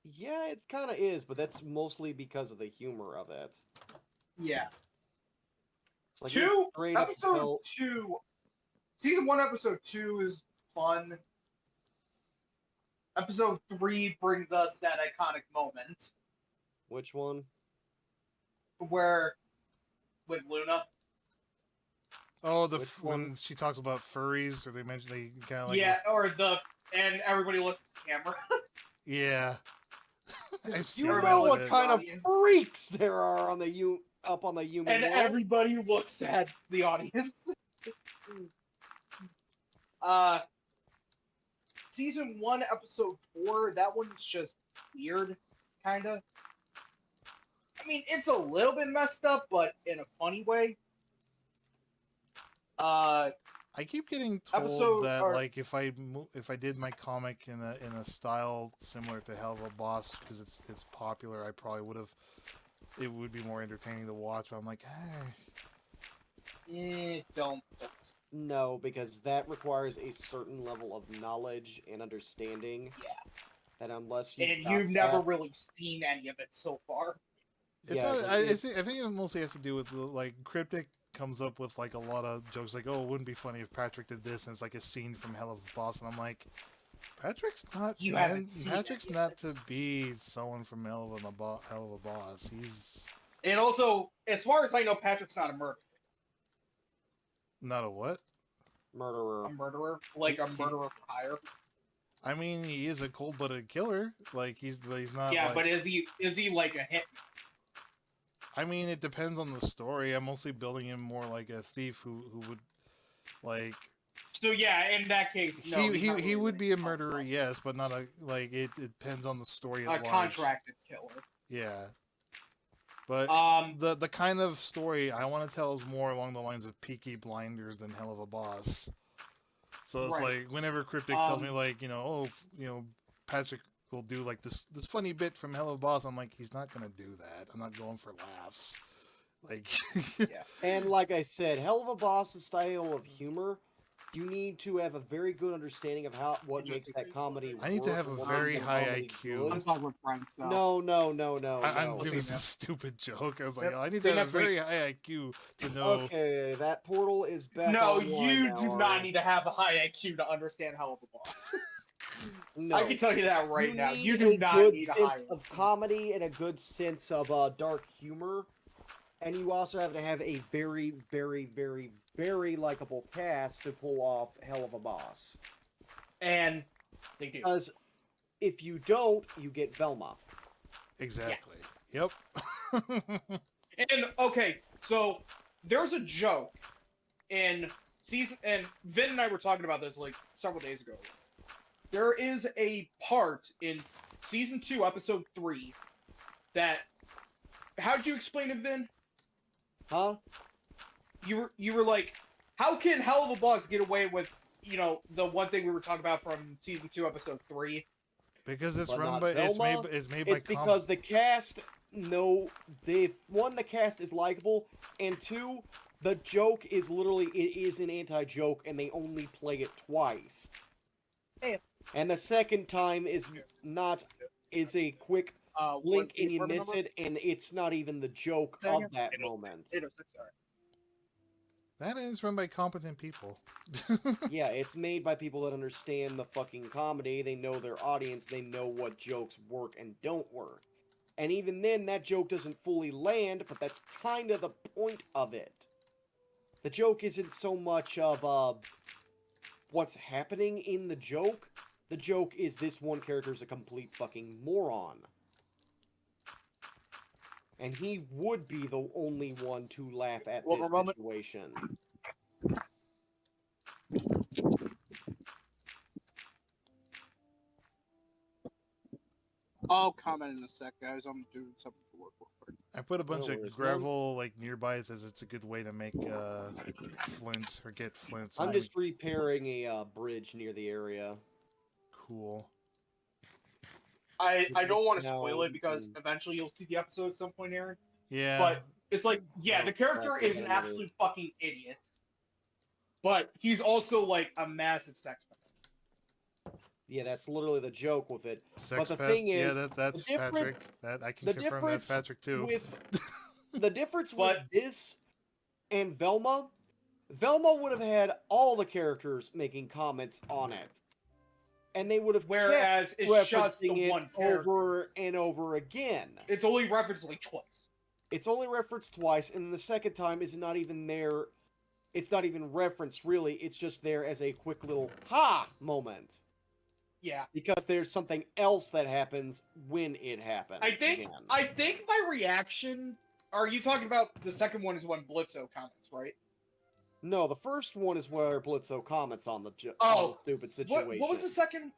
Yeah, it kind of is, but that's mostly because of the humor of it. Yeah. It's like Episode 2, season 1, episode 2 is fun. Episode 3 brings us that iconic moment. Which one? Where, with Luna. Oh, when she talks about furries, or they kind of like... Yeah, and everybody looks at the camera. Yeah. You know what kind of freaks there are on the up on the human and world. everybody looks at the audience. Season 1, episode 4, that one's just weird, kinda. I mean, it's a little bit messed up, but in a funny way. I keep getting told that like if I did my comic in a style similar to Hell of a Boss, because it's popular, I probably would have. It would be more entertaining to watch. But I'm like, don't. No, because that requires a certain level of knowledge and understanding. Yeah. That unless you and you've never really seen any of it so far. It's not. I think it mostly has to do with like Cryptic comes up with like a lot of jokes like, oh, it wouldn't be funny if Patrick did this, and it's like a scene from Hell of a Boss, and I'm like, Patrick's not to be someone from Hell of a Boss. He's... And also, as far as I know, Patrick's not a murderer. Not a what? Murderer. A murderer? Like a murderer for hire? I mean, he is a cold-blooded killer. Like he's not. Yeah, like... but is he like a hit? I mean, it depends on the story. I'm mostly building him more like a thief who would, like... So yeah, in that case, no. He would be a murderer, yes, but not a... Like, it depends on the story at large. A contracted killer. Yeah. But the kind of story I want to tell is more along the lines of Peaky Blinders than Hell of a Boss. So it's like, whenever Cryptic tells me, like, Patrick will do like this funny bit from Hell of a Boss, I'm like, he's not gonna do that. I'm not going for laughs. Like, yeah. And like I said, Hell of a Boss's style of humor, you need to have a very good understanding of what makes that comedy work. I need to have a very high IQ. I'm talking with friends, so. No. I'm doing this stupid joke. I was like, I need to have a very high IQ to know. Okay, that portal is back. No, you do not need to have a high IQ to understand Hell of a Boss. No. I can tell you that right now. You do not need a good sense of comedy and a good sense of dark humor, and you also have to have a very, very, very, very likable cast to pull off Hell of a Boss. And they do. Because if you don't, you get Velma. Exactly. Yeah. Yep. And okay, so there's a joke in season, and Vin and I were talking about this like several days ago. There is a part in season 2, episode 3, that... How'd you explain it, Vin? Huh? You were like, how can Hell of a Boss get away with, the one thing we were talking about from season 2, episode 3? Because it's run by... It's made by... It's because the cast... No, one, the cast is likable, and two, the joke is literally... It is an anti-joke, and they only play it twice. Hey. And the second time is a quick blink and you miss it, and it's not even the joke of that moment. That is run by competent people. Yeah, it's made by people that understand the fucking comedy, they know their audience, they know what jokes work and don't work. And even then, that joke doesn't fully land, but that's kind of the point of it. The joke isn't so much of what's happening in the joke. The joke is this one character is a complete fucking moron. And he would be the only one to laugh at this situation. I'll comment in a sec, guys. I'm doing something for work real quick. I put a bunch of gravel like nearby. It says it's a good way to make flint or get flint. So I'm just repairing a bridge near the area. Cool. I don't want to spoil it because eventually you'll see the episode at some point, Aaron. Yeah. But it's like, yeah, the character is an absolute fucking idiot. But he's also like a massive sex pest. Yeah, that's literally the joke with it. Sex but the pest, thing is, that's Patrick. That I can the confirm that's Patrick too. The difference with this and Velma would have had all the characters making comments on it. And they would have whereas it's just the referencing one it character. over and over again. It's only referenced like twice. It's only referenced twice, and the second time is not even there. It's not even referenced, really. It's just there as a quick little ha moment. Yeah. Because there's something else that happens when it happens. I think my reaction... Are you talking about the second one is when Blitzo comments, right? No, the first one is where Blitzo comments on the stupid situation. What was the second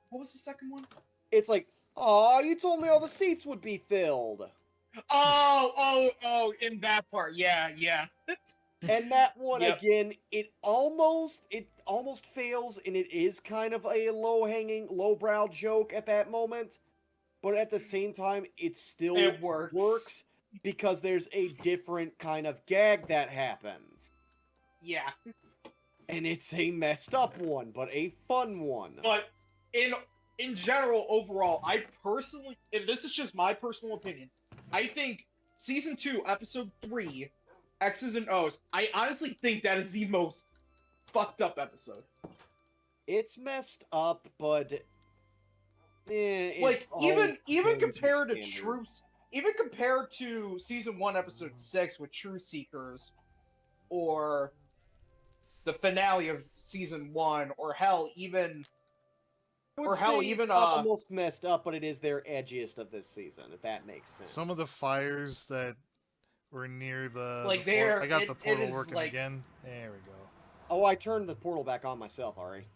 one? It's like, oh, you told me all the seats would be filled. Oh, in that part. Yeah. And that one, again, it almost fails, and it is kind of a low-hanging, lowbrow joke at that moment. But at the same time, it still works because there's a different kind of gag that happens. Yeah. And it's a messed up one, but a fun one. But in general, overall, I personally, and this is just my personal opinion, I think Season 2, Episode 3, X's and O's, I honestly think that is the most fucked up episode. It's messed up, but... even compared to Season 1, Episode 6 with True Seekers, or the finale of Season 1, or even almost messed up, but it is their edgiest of this season, if that makes sense. Some of the fires that were near the I got the portal working again. There we go. Oh, I turned the portal back on myself, Ari.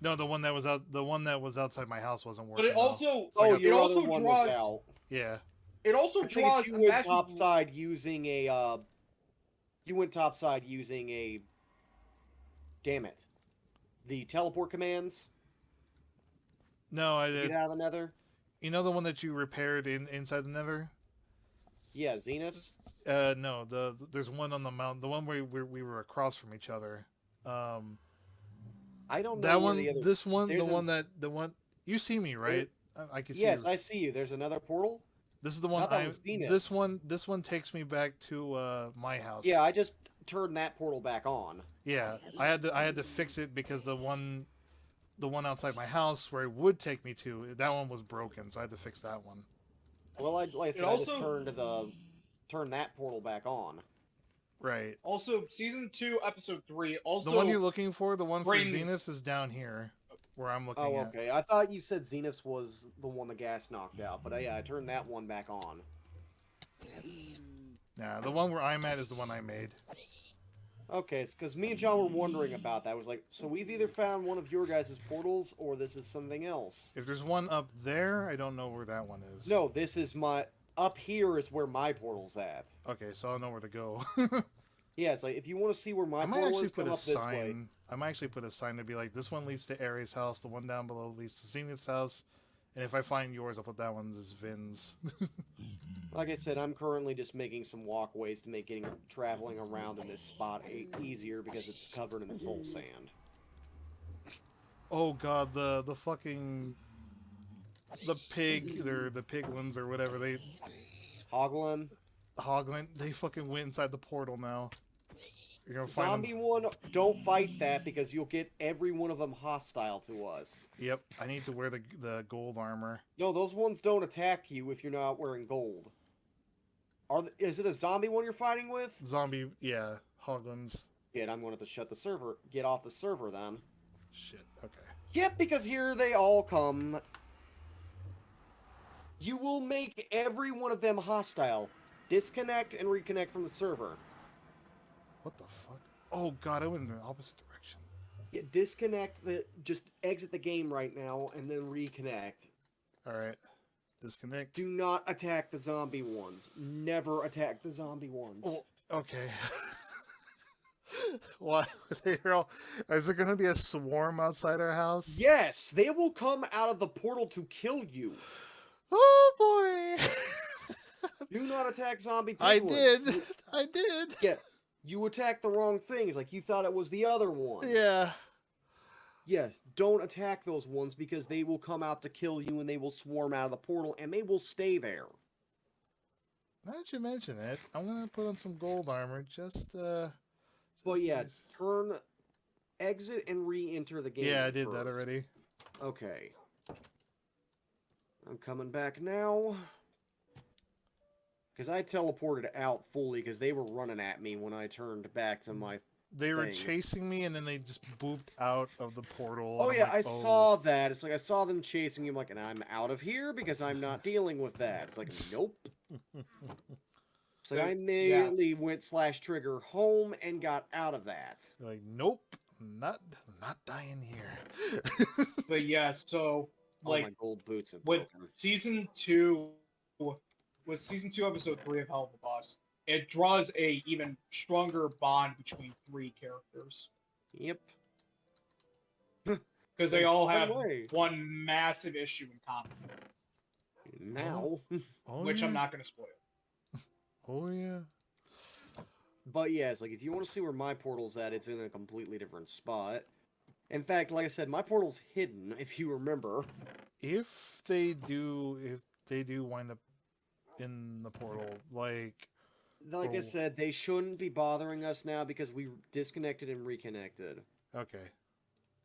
No, the one that was outside my house wasn't working. But it also your other one was out. Yeah. It also draws you went topside using a damn it. The teleport commands. No, I did. Get out of the nether? You know the one that you repaired inside the nether? Yeah, Zeniths? No, there's one on the mountain. The one where we were across from each other. I don't know that one. the other... This one, the one. You see me, right? I can see. Yes, I see you. There's another portal. This is the one. This one takes me back to my house. Yeah, I just turned that portal back on. Yeah, I had to fix it because the one outside my house where it would take me to, that one was broken, so I had to fix that one. Well, like I said, I just turned that portal back on. Right. Also, Season 2, Episode 3, also... The one you're looking for, the one for Zenith, is down here, where I'm looking at. Oh, okay. I thought you said Zenith was the one the gas knocked out, but yeah, I turned that one back on. Nah, the one where I'm at is the one I made. Okay, it's because me and John were wondering about that. I was like, so we've either found one of your guys' portals, or this is something else. If there's one up there, I don't know where that one is. No, this is my... Up here is where my portal's at. Okay, so I'll know where to go. Yeah, it's like, if you want to see where my portal is, come up this way. I might actually put a sign to be like, this one leads to Aries' house, the one down below leads to Zenith's house, and if I find yours, I'll put that one as Vin's. Like I said, I'm currently just making some walkways to make traveling around in this spot easier because it's covered in soul sand. Oh god, the fucking... The piglins or whatever, they... Hoglin, they fucking went inside the portal now. You're gonna find Zombie one, don't fight that because you'll get every one of them hostile to us. Yep, I need to wear the gold armor. No, those ones don't attack you if you're not wearing gold. Is it a zombie one you're fighting with? Zombie, yeah, Hoglins. Shit, I'm going to have to shut the server. Get off the server then. Shit, okay. Yep, because here they all come. You will make every one of them hostile. Disconnect and reconnect from the server. What the fuck? Oh god, I went in the opposite direction. Yeah, disconnect just exit the game right now and then reconnect. Alright. Disconnect. Do not attack the zombie ones. Never attack the zombie ones. Oh, okay. What? Is there gonna be a swarm outside our house? Yes, they will come out of the portal to kill you. Oh boy! Do not attack zombie people. I did. I did. Yeah, you attacked the wrong things. Like you thought it was the other one. Yeah. Yeah, don't attack those ones because they will come out to kill you and they will swarm out of the portal and they will stay there. Now that you mention it, I'm gonna put on some gold armor just But yeah, exit and re-enter the game. Yeah, I did first. that already. Okay. I'm coming back now. Because I teleported out fully because they were running at me when I turned back to my They were thing. chasing me and then they just booped out of the portal. Oh and yeah, like, I saw that. It's like I saw them chasing you. I'm like, and I'm out of here because I'm not dealing with that. It's like, nope. So I immediately went /trigger home and got out of that. Like, nope, not dying here. But yeah, so All my gold boots have with broken. season 2, episode 3 of Hell of a Boss, it draws a even stronger bond between 3 characters. Yep. Because they all have one massive issue in common. Now. Which I'm not going to spoil. Oh, yeah. But yeah, it's like, if you want to see where my portal's at, it's in a completely different spot. In fact, like I said, my portal's hidden, if you remember. If they do wind up in the portal, like I said, they shouldn't be bothering us now because we disconnected and reconnected. Okay.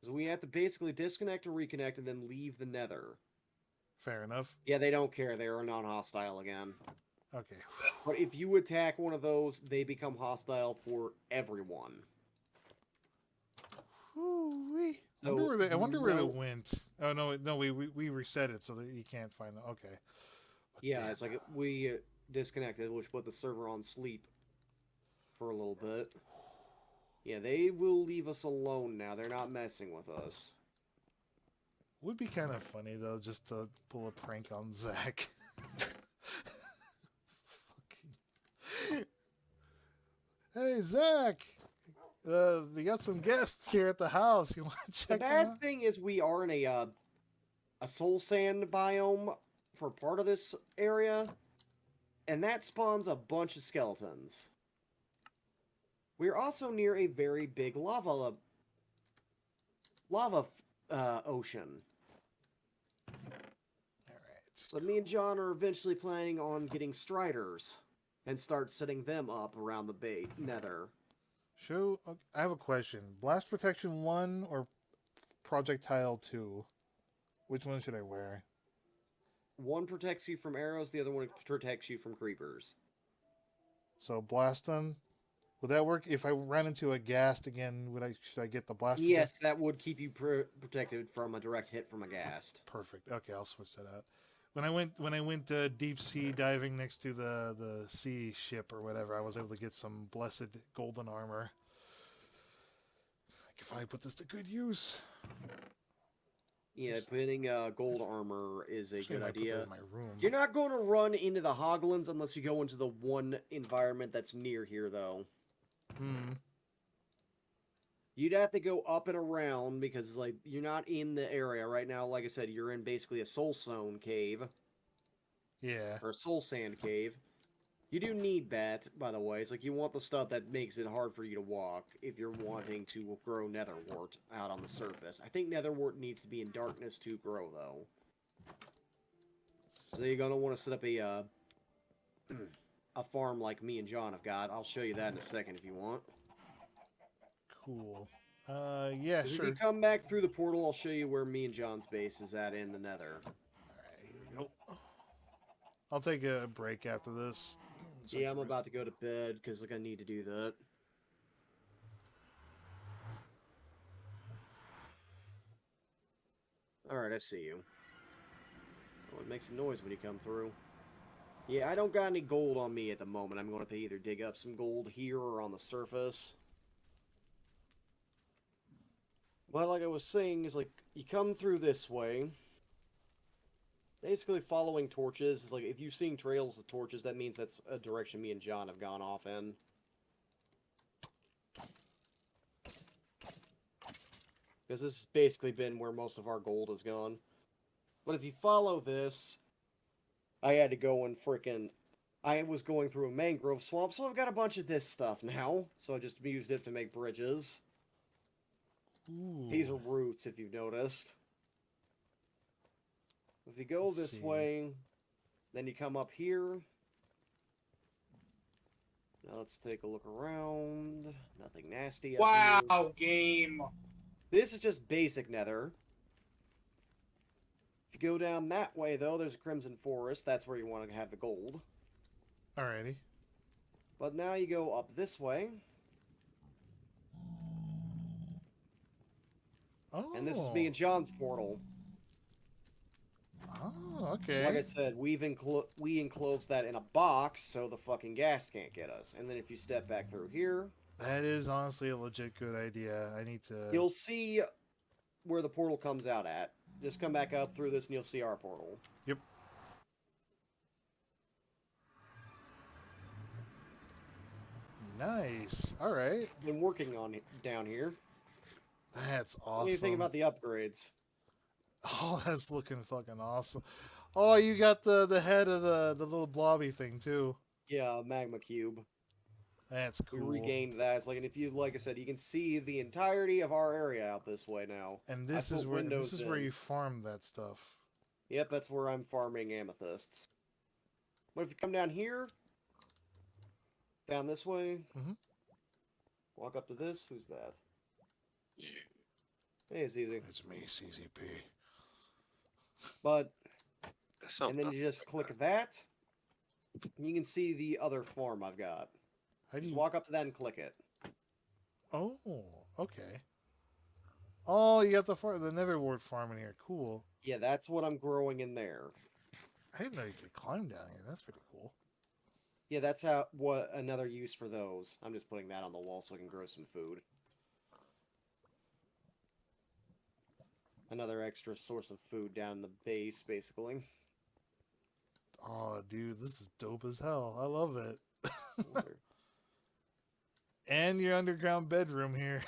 So we have to basically disconnect or reconnect and then leave the nether. Fair enough. Yeah, they don't care. They are non-hostile again. Okay. But if you attack one of those, they become hostile for everyone. I wonder where they went. Oh no, we reset it so that you can't find them. Okay. But yeah, it's like we disconnected, which put the server on sleep for a little bit. Yeah, they will leave us alone now. They're not messing with us. Would be kind of funny though, just to pull a prank on Zach. Hey Zach, we got some guests here at the house. You want to check them out? The bad thing is we are in a soul sand biome for part of this area, and that spawns a bunch of skeletons. We're also near a very big lava ocean. Alright. So me and John are eventually planning on getting striders and start setting them up around the nether. I have a question. Blast Protection 1 or Projectile 2? Which one should I wear? One protects you from arrows, the other one protects you from creepers. So blast them. Would that work if I ran into a ghast again? Should I get the blast? Yes, that would keep you protected from a direct hit from a ghast. Perfect. Okay, I'll switch that out. When I went deep sea diving next to the sea ship or whatever, I was able to get some blessed golden armor. I can finally put this to good use. Yeah, putting gold armor is a good idea. Put that in my room. You're not going to run into the hoglins unless you go into the one environment that's near here, though. You'd have to go up and around because, like, you're not in the area right now. Like I said, you're in basically a soul stone cave. Yeah. Or a soul sand cave. You do need that, by the way. It's like you want the stuff that makes it hard for you to walk if you're wanting to grow netherwort out on the surface. I think netherwort needs to be in darkness to grow, though. So you're going to want to set up a farm like me and John have got. I'll show you that in a second if you want. Cool. Yeah, sure. If you come back through the portal, I'll show you where me and John's base is at in the nether. Alright, here we go. I'll take a break after this. Yeah, I'm about to go to bed because like I need to do that. Alright, I see you. Oh, it makes a noise when you come through. Yeah, I don't got any gold on me at the moment. I'm going to have to either dig up some gold here or on the surface. But like I was saying, is like, you come through this way. Basically following torches. Is like, if you've seen trails of torches, that means that's a direction me and John have gone off in. Because this has basically been where most of our gold has gone. But if you follow this, I had to go and I was going through a mangrove swamp, so I've got a bunch of this stuff now. So I just used it to make bridges. Ooh. These are roots, if you've noticed. If you go this way, then you come up here. Now let's take a look around. Nothing nasty up here. Wow, game. This is just basic nether. If you go down that way, though, there's a Crimson Forest. That's where you want to have the gold. Alrighty. But now you go up this way. Oh. And this is me and John's portal. Oh, okay. Like I said, we enclosed that in a box so the fucking gas can't get us. And then if you step back through here... That is honestly a legit good idea. I need to... You'll see where the portal comes out at. Just come back up through this and you'll see our portal. Yep. Nice. All right. Been working on it down here. That's awesome. What do you think about the upgrades? Oh, that's looking fucking awesome. Oh, you got the head of the little blobby thing too. Yeah, magma cube. That's cool. We regained that. It's like, and if you, like I said, you can see the entirety of our area out this way now. And this is where you farm that stuff. Yep, that's where I'm farming amethysts. But if you come down here, down this way, walk up to this. Who's that? Hey, it's easy. It's me, CCP. But, and then you just click that, and you can see the other farm I've got. Just walk up to that and click it. Oh, okay. Oh, you got the Netherward farm in here. Cool. Yeah, that's what I'm growing in there. I didn't know you could climb down here. That's pretty cool. Yeah, that's another use for those. I'm just putting that on the wall so I can grow some food. Another extra source of food down in the base, basically. Oh, dude, this is dope as hell. I love it. And your underground bedroom here.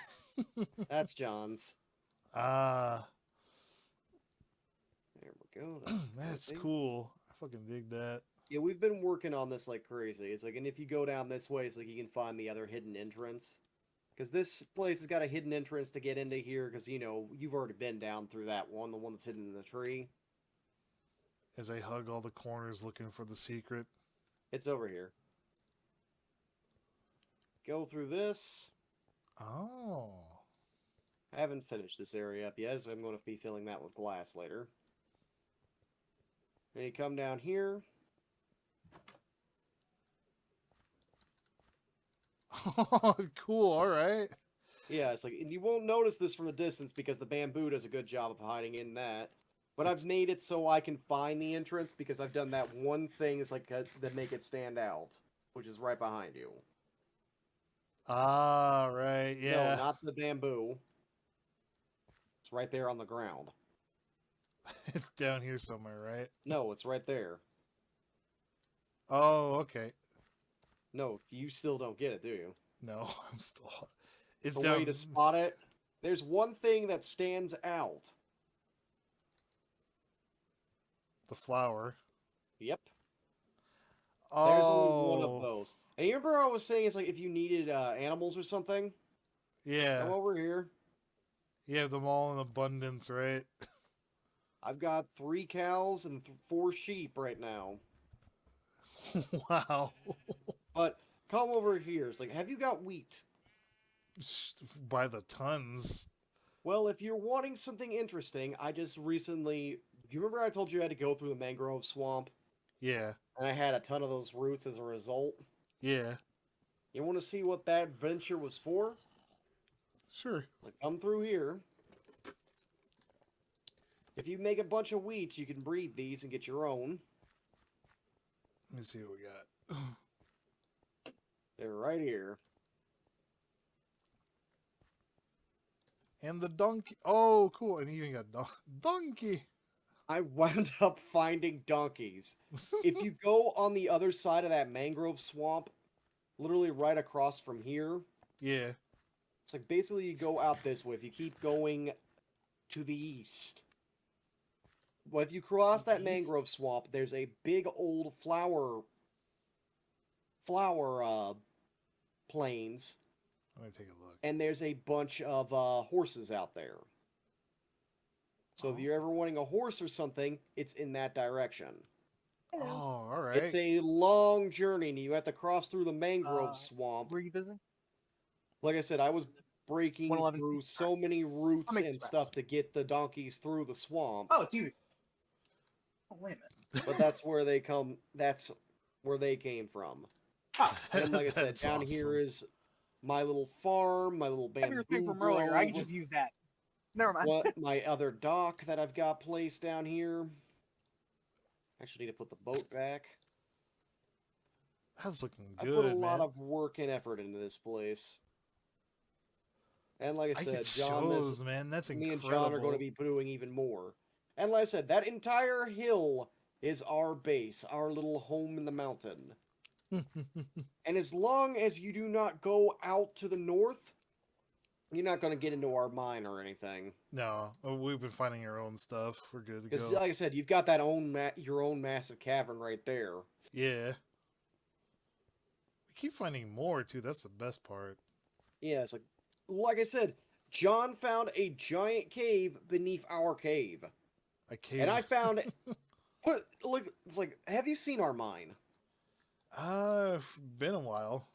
That's John's. Ah. There we go. That's cool. I fucking dig that. Yeah, we've been working on this like crazy. It's like, and if you go down this way, it's like you can find the other hidden entrance. Because this place has got a hidden entrance to get into here, because, you know, you've already been down through that one, the one that's hidden in the tree. As I hug all the corners looking for the secret. It's over here. Go through this. Oh. I haven't finished this area up yet, so I'm going to be filling that with glass later. Then you come down here. Oh, cool. All right. Yeah, it's like, and you won't notice this from a distance because the bamboo does a good job of hiding in that. But I've made it so I can find the entrance because I've done that one thing is like that make it stand out, which is right behind you. Ah, right. Yeah. No, not the bamboo. It's right there on the ground. It's down here somewhere, right? No, it's right there. Oh, okay. No, you still don't get it, do you? No, I'm still... It's the down... way to spot it, there's one thing that stands out. The flower. Yep. Oh. There's only one of those. And you remember I was saying it's like if you needed animals or something? Yeah. Come over here. You have them all in abundance, right? I've got 3 cows and 4 sheep right now. Wow. But come over here. It's like, have you got wheat? By the tons. Well, if you're wanting something interesting, I just recently... Do you remember I told you I had to go through the mangrove swamp? Yeah. And I had a ton of those roots as a result? Yeah. You want to see what that venture was for? Sure. Like, come through here. If you make a bunch of wheat, you can breed these and get your own. Let me see what we got. They're right here. And the donkey. Oh, cool. And you even got donkey. I wound up finding donkeys. If you go on the other side of that mangrove swamp, literally right across from here. Yeah. It's like basically you go out this way. If you keep going to the east. Well, if you cross that mangrove swamp, there's a big old flower plains. Let me take a look. And there's a bunch of horses out there. So if you're ever wanting a horse or something, it's in that direction. Oh, all right. It's a long journey, and you have to cross through the mangrove swamp. Were you visiting? Like I said, I was breaking 111 through so many routes make and this fast. stuff to get the donkeys through the swamp. Oh, it's you. Oh, wait a minute. But that's where they come. That's where they came from. Oh, And like I said, That's down awesome. here is my little farm, my little I have your thing bamboo from earlier. I can grove, just use that. Never mind. what my other dock that I've got placed down here. Actually, need to put the boat back. That's looking I good, put a lot man. of work and effort into this place. And like I I said, get John, shows, man. That's me incredible. and John are going to be doing even more. And like I said, that entire hill is our base, our little home in the mountain. And as long as you do not go out to the north, you're not going to get into our mine or anything. No, we've been finding our own stuff. We're good to Because, go. like I said, you've got that your own massive cavern right there. Yeah. We keep finding more, too. That's the best part. Yeah, it's like I said, John found a giant cave beneath our cave. A cave. And I found look, it's like, have you seen our mine? Been a while.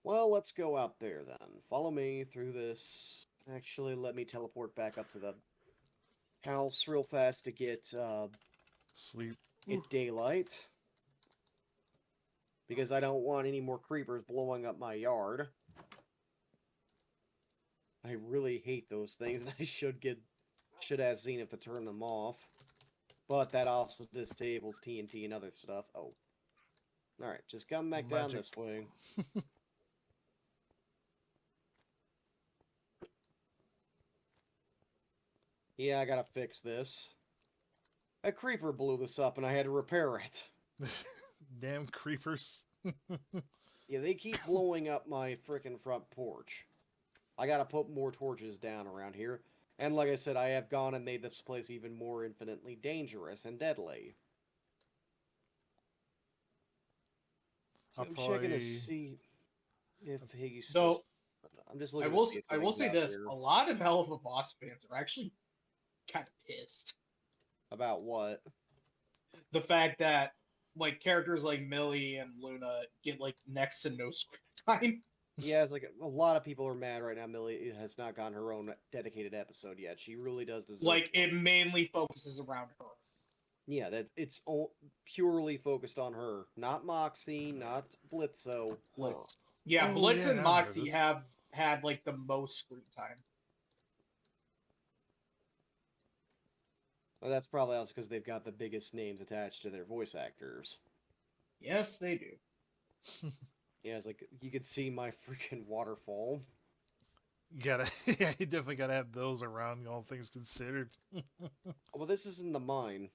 Well, let's go out there then. Follow me through this. Actually, let me teleport back up to the house real fast to get Sleep. daylight. Because I don't want any more creepers blowing up my yard. I really hate those things, and I should ask Zenith to turn them off. But that also disables TNT and other stuff. Oh. Alright, just come back down Magic. this way. Yeah, I gotta fix this. A creeper blew this up and I had to repair it. Damn creepers. Yeah, they keep blowing up my frickin' front porch. I gotta put more torches down around here. And like I said, I have gone and made this place even more infinitely dangerous and deadly. So I'll I'm checking probably- to see if he's So, I'm just I looking will to see if I will say anything's out this: here. a lot of Hell of a Boss fans are actually kind of pissed. About what? The fact that like characters like Millie and Luna get like next to no screen time. Yeah, it's like a lot of people are mad right now. Millie has not gotten her own dedicated episode yet. She really does deserve Like one. it mainly focuses around her. Yeah, that it's purely focused on her, not Moxie, not Blitzo. Her. Blitz. Yeah, Oh, Blitz yeah, and I remember Moxie this. have had like the most screen time. Well, that's probably also because they've got the biggest names attached to their voice actors. Yes, they do. Yeah, it's like you could see my freaking waterfall. You gotta, yeah, you definitely gotta have those around, all things considered. Well, this isn't the mine.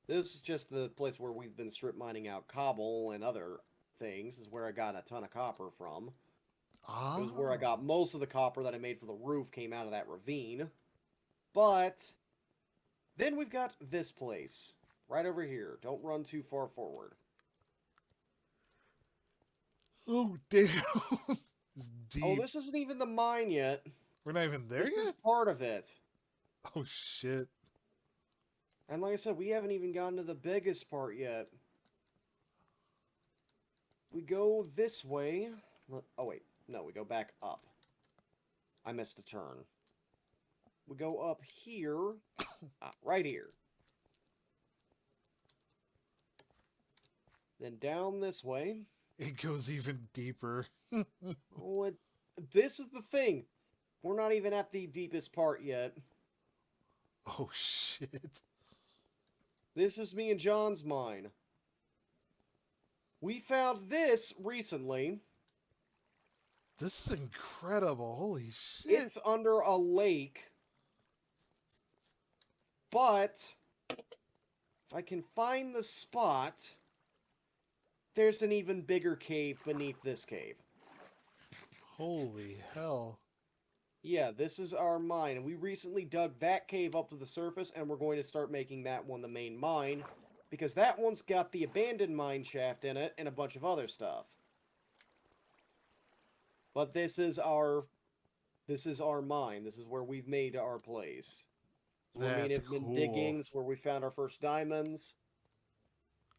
This is just the place where we've been strip mining out cobble and other things. This is where I got a ton of copper from. Ah, It was where I got most of the copper that I made for the roof came out of that ravine. But then we've got this place right over here. Don't run too far forward. Oh, damn. It's deep. Oh, this isn't even the mine yet. We're not even there This is yet? part of it. Oh, shit. And like I said, we haven't even gotten to the biggest part yet. We go this way. Oh, wait. No, we go back up. I missed a turn. We go up here. Right here. Then down this way. It goes even deeper. Oh, this is the thing. We're not even at the deepest part yet. Oh, shit. This is me and John's mine. We found this recently. This is incredible. Holy shit. It's under a lake. But if I can find the spot, there's an even bigger cave beneath this cave. Holy hell. Yeah, this is our mine, and we recently dug that cave up to the surface, and we're going to start making that one the main mine, because that one's got the abandoned mine shaft in it and a bunch of other stuff. But this is our mine. This is where we've made our place. It's where me and That's have been cool. digging. It's where we found our first diamonds.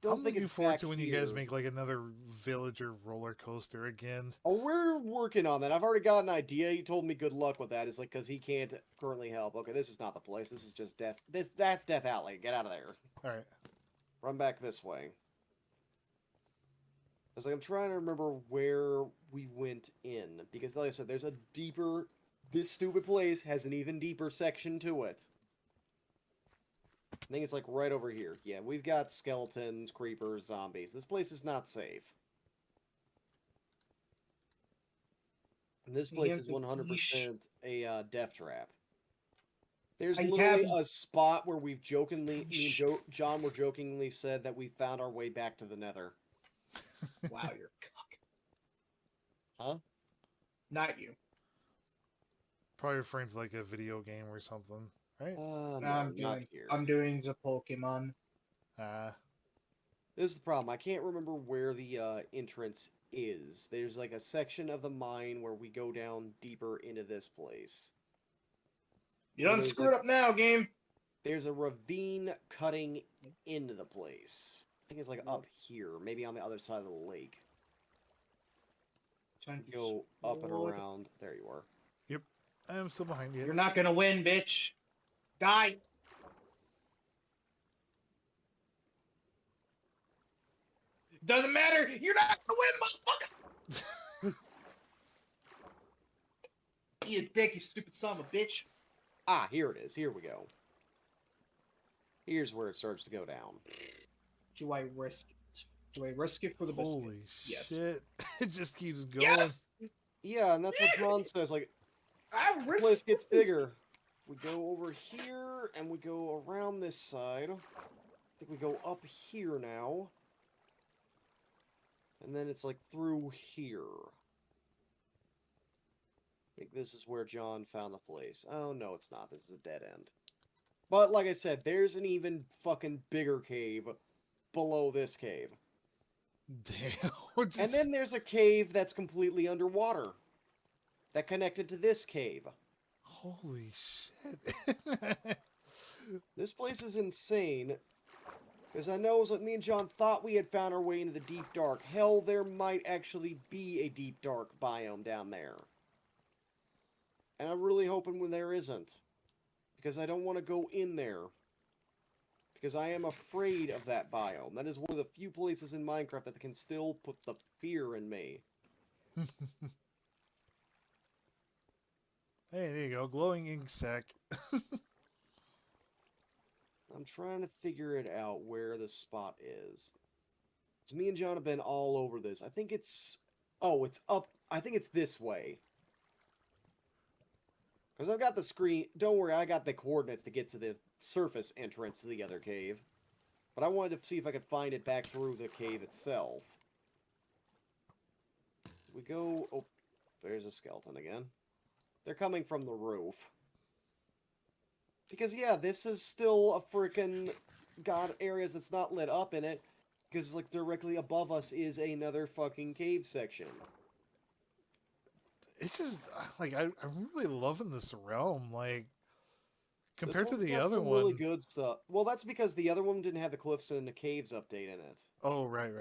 I'm Don't think looking it's forward back to when here. you guys make like another villager roller coaster again. Oh, we're working on that. I've already got an idea. He told me good luck with that. It's like because he can't currently help. Okay, this is not the place. This is just Death. That's Death Alley. Get out of there. All right. Run back this way. I was like, I'm trying to remember where we went in because, like I said, there's a deeper. This stupid place has an even deeper section to it. I think it's like right over here. Yeah, we've got skeletons, creepers, zombies. This place is not safe. And this place is 100% a death trap. There's literally a spot where we've jokingly, me and John were jokingly said that we found our way back to the Nether. Wow, you're a cuck. Huh? Not you. Probably referring to like a video game or something, right? No, I'm not doing. here. I'm doing the Pokemon. This is the problem. I can't remember where the entrance is. There's like a section of the mine where we go down deeper into this place. You don't screw it up now, game. There's a ravine cutting into the place. I think it's like up here, maybe on the other side of the lake. Go up and around. There you are. Yep, I'm still behind you. You're not gonna win, bitch. Die. Doesn't matter. You're not gonna win, motherfucker. Eat a dick, you stupid son of a bitch. Ah, here it is. Here we go. Here's where it starts to go down. Do I risk it? Do I risk it for the biscuit? Holy Yes. shit! It just keeps going. Yes! Yeah, and that's what John says. Like, the place gets bigger. We go over here and we go around this side. I think we go up here now. And then it's like through here. I think this is where John found the place. Oh, no, it's not. This is a dead end. But like I said, there's an even fucking bigger cave below this cave. Damn. And then there's a cave that's completely underwater. That connected to this cave. Holy shit. This place is insane. Because I know that me and John thought we had found our way into the deep dark. Hell, there might actually be a deep dark biome down there. And I'm really hoping when there isn't. Because I don't want to go in there. Because I am afraid of that biome. That is one of the few places in Minecraft that can still put the fear in me. Hey, there you go. Glowing ink sac. I'm trying to figure it out where the spot is. So me and John have been all over this. I think it's... Oh, it's up... I think it's this way. Because I've got the screen... Don't worry, I got the coordinates to get to the surface entrance to the other cave. But I wanted to see if I could find it back through the cave itself. We go... Oh, there's a skeleton again. They're coming from the roof. Because, yeah, this is still a freaking... got areas that's not lit up in it. Because, like, directly above us is another fucking cave section. It's just, like, I'm really loving this realm. Like, compared to the got other some one. really good stuff. Well, that's because the other one didn't have the cliffs and the caves update in it. Oh, right.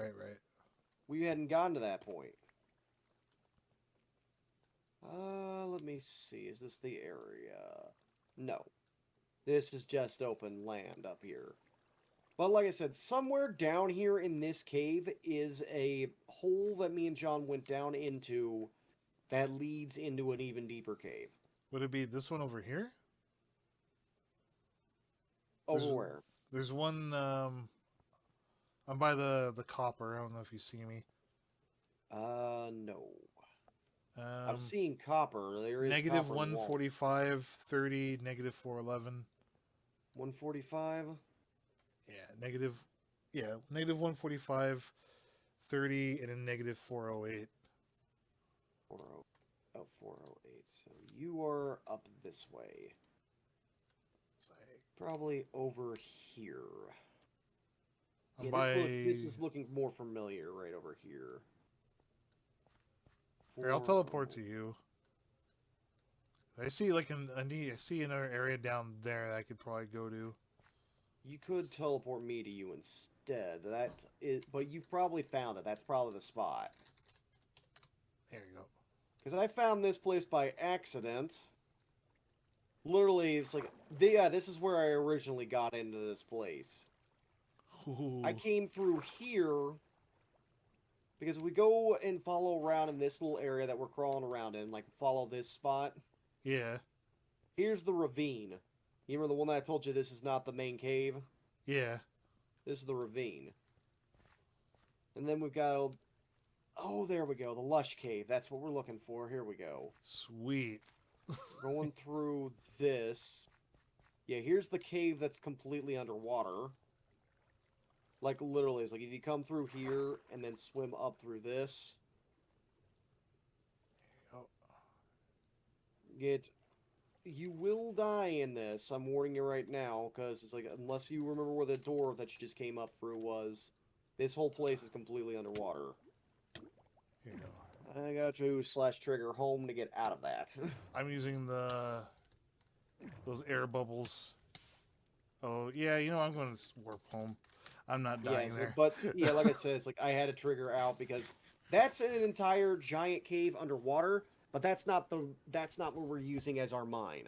We hadn't gotten to that point. Let me see. Is this the area? No. This is just open land up here. But like I said, somewhere down here in this cave is a hole that me and John went down into that leads into an even deeper cave. Would it be this one over here? Over where? There's one, I'm by the copper. I don't know if you see me. No. I'm seeing copper. There is negative copper 145, 30, negative 411. 145? Yeah, negative 145, 30, and then negative 408. 408. So you are up this way. Probably over here. Yeah, this is looking more familiar right over here. Here, I'll teleport to you. I see like I see another area down there that I could probably go to. You could teleport me to you instead. But you've probably found it. That's probably the spot. There you go. Because I found this place by accident. Literally, it's like, yeah, this is where I originally got into this place. Ooh. I came through here because if we go and follow around in this little area that we're crawling around in, like follow this spot. Yeah. Here's the ravine. You remember the one that I told you this is not the main cave? Yeah. This is the ravine. And then we've got, oh, there we go, the lush cave. That's what we're looking for. Here we go. Sweet. Going through this. Yeah, here's the cave that's completely underwater. Like, literally, it's like if you come through here and then swim up through this. Oh. You will die in this. I'm warning you right now, because it's like, unless you remember where the door that you just came up through was, this whole place is completely underwater. Here you go. I got to /trigger home to get out of that. I'm using those air bubbles. Oh, yeah, you know, I'm going to warp home. I'm not dying there. But, yeah, like I said, it's like I had to trigger out because that's an entire giant cave underwater, but that's not what we're using as our mine.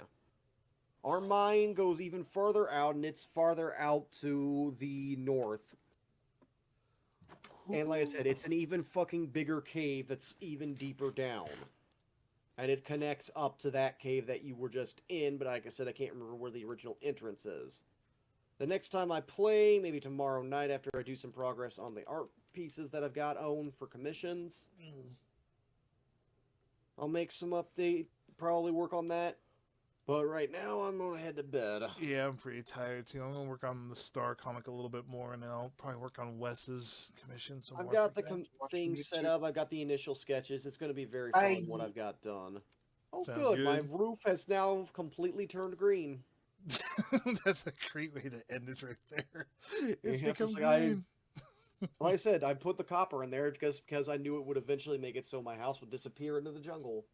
Our mine goes even further out, and it's farther out to the north. And like I said, it's an even fucking bigger cave that's even deeper down. And it connects up to that cave that you were just in, but like I said, I can't remember where the original entrance is. The next time I play, maybe tomorrow night after I do some progress on the art pieces that I've got owned for commissions, I'll make some update, probably work on that. But right now, I'm going to head to bed. Yeah, I'm pretty tired too. I'm going to work on the Star comic a little bit more, and then I'll probably work on Wes's commission some more. I've got the things set up. I've got the initial sketches. It's going to be very fun what I've got done. Oh, good. My roof has now completely turned green. That's a great way to end it right there. It's become green. Like I said, I put the copper in there because I knew it would eventually make it so my house would disappear into the jungle.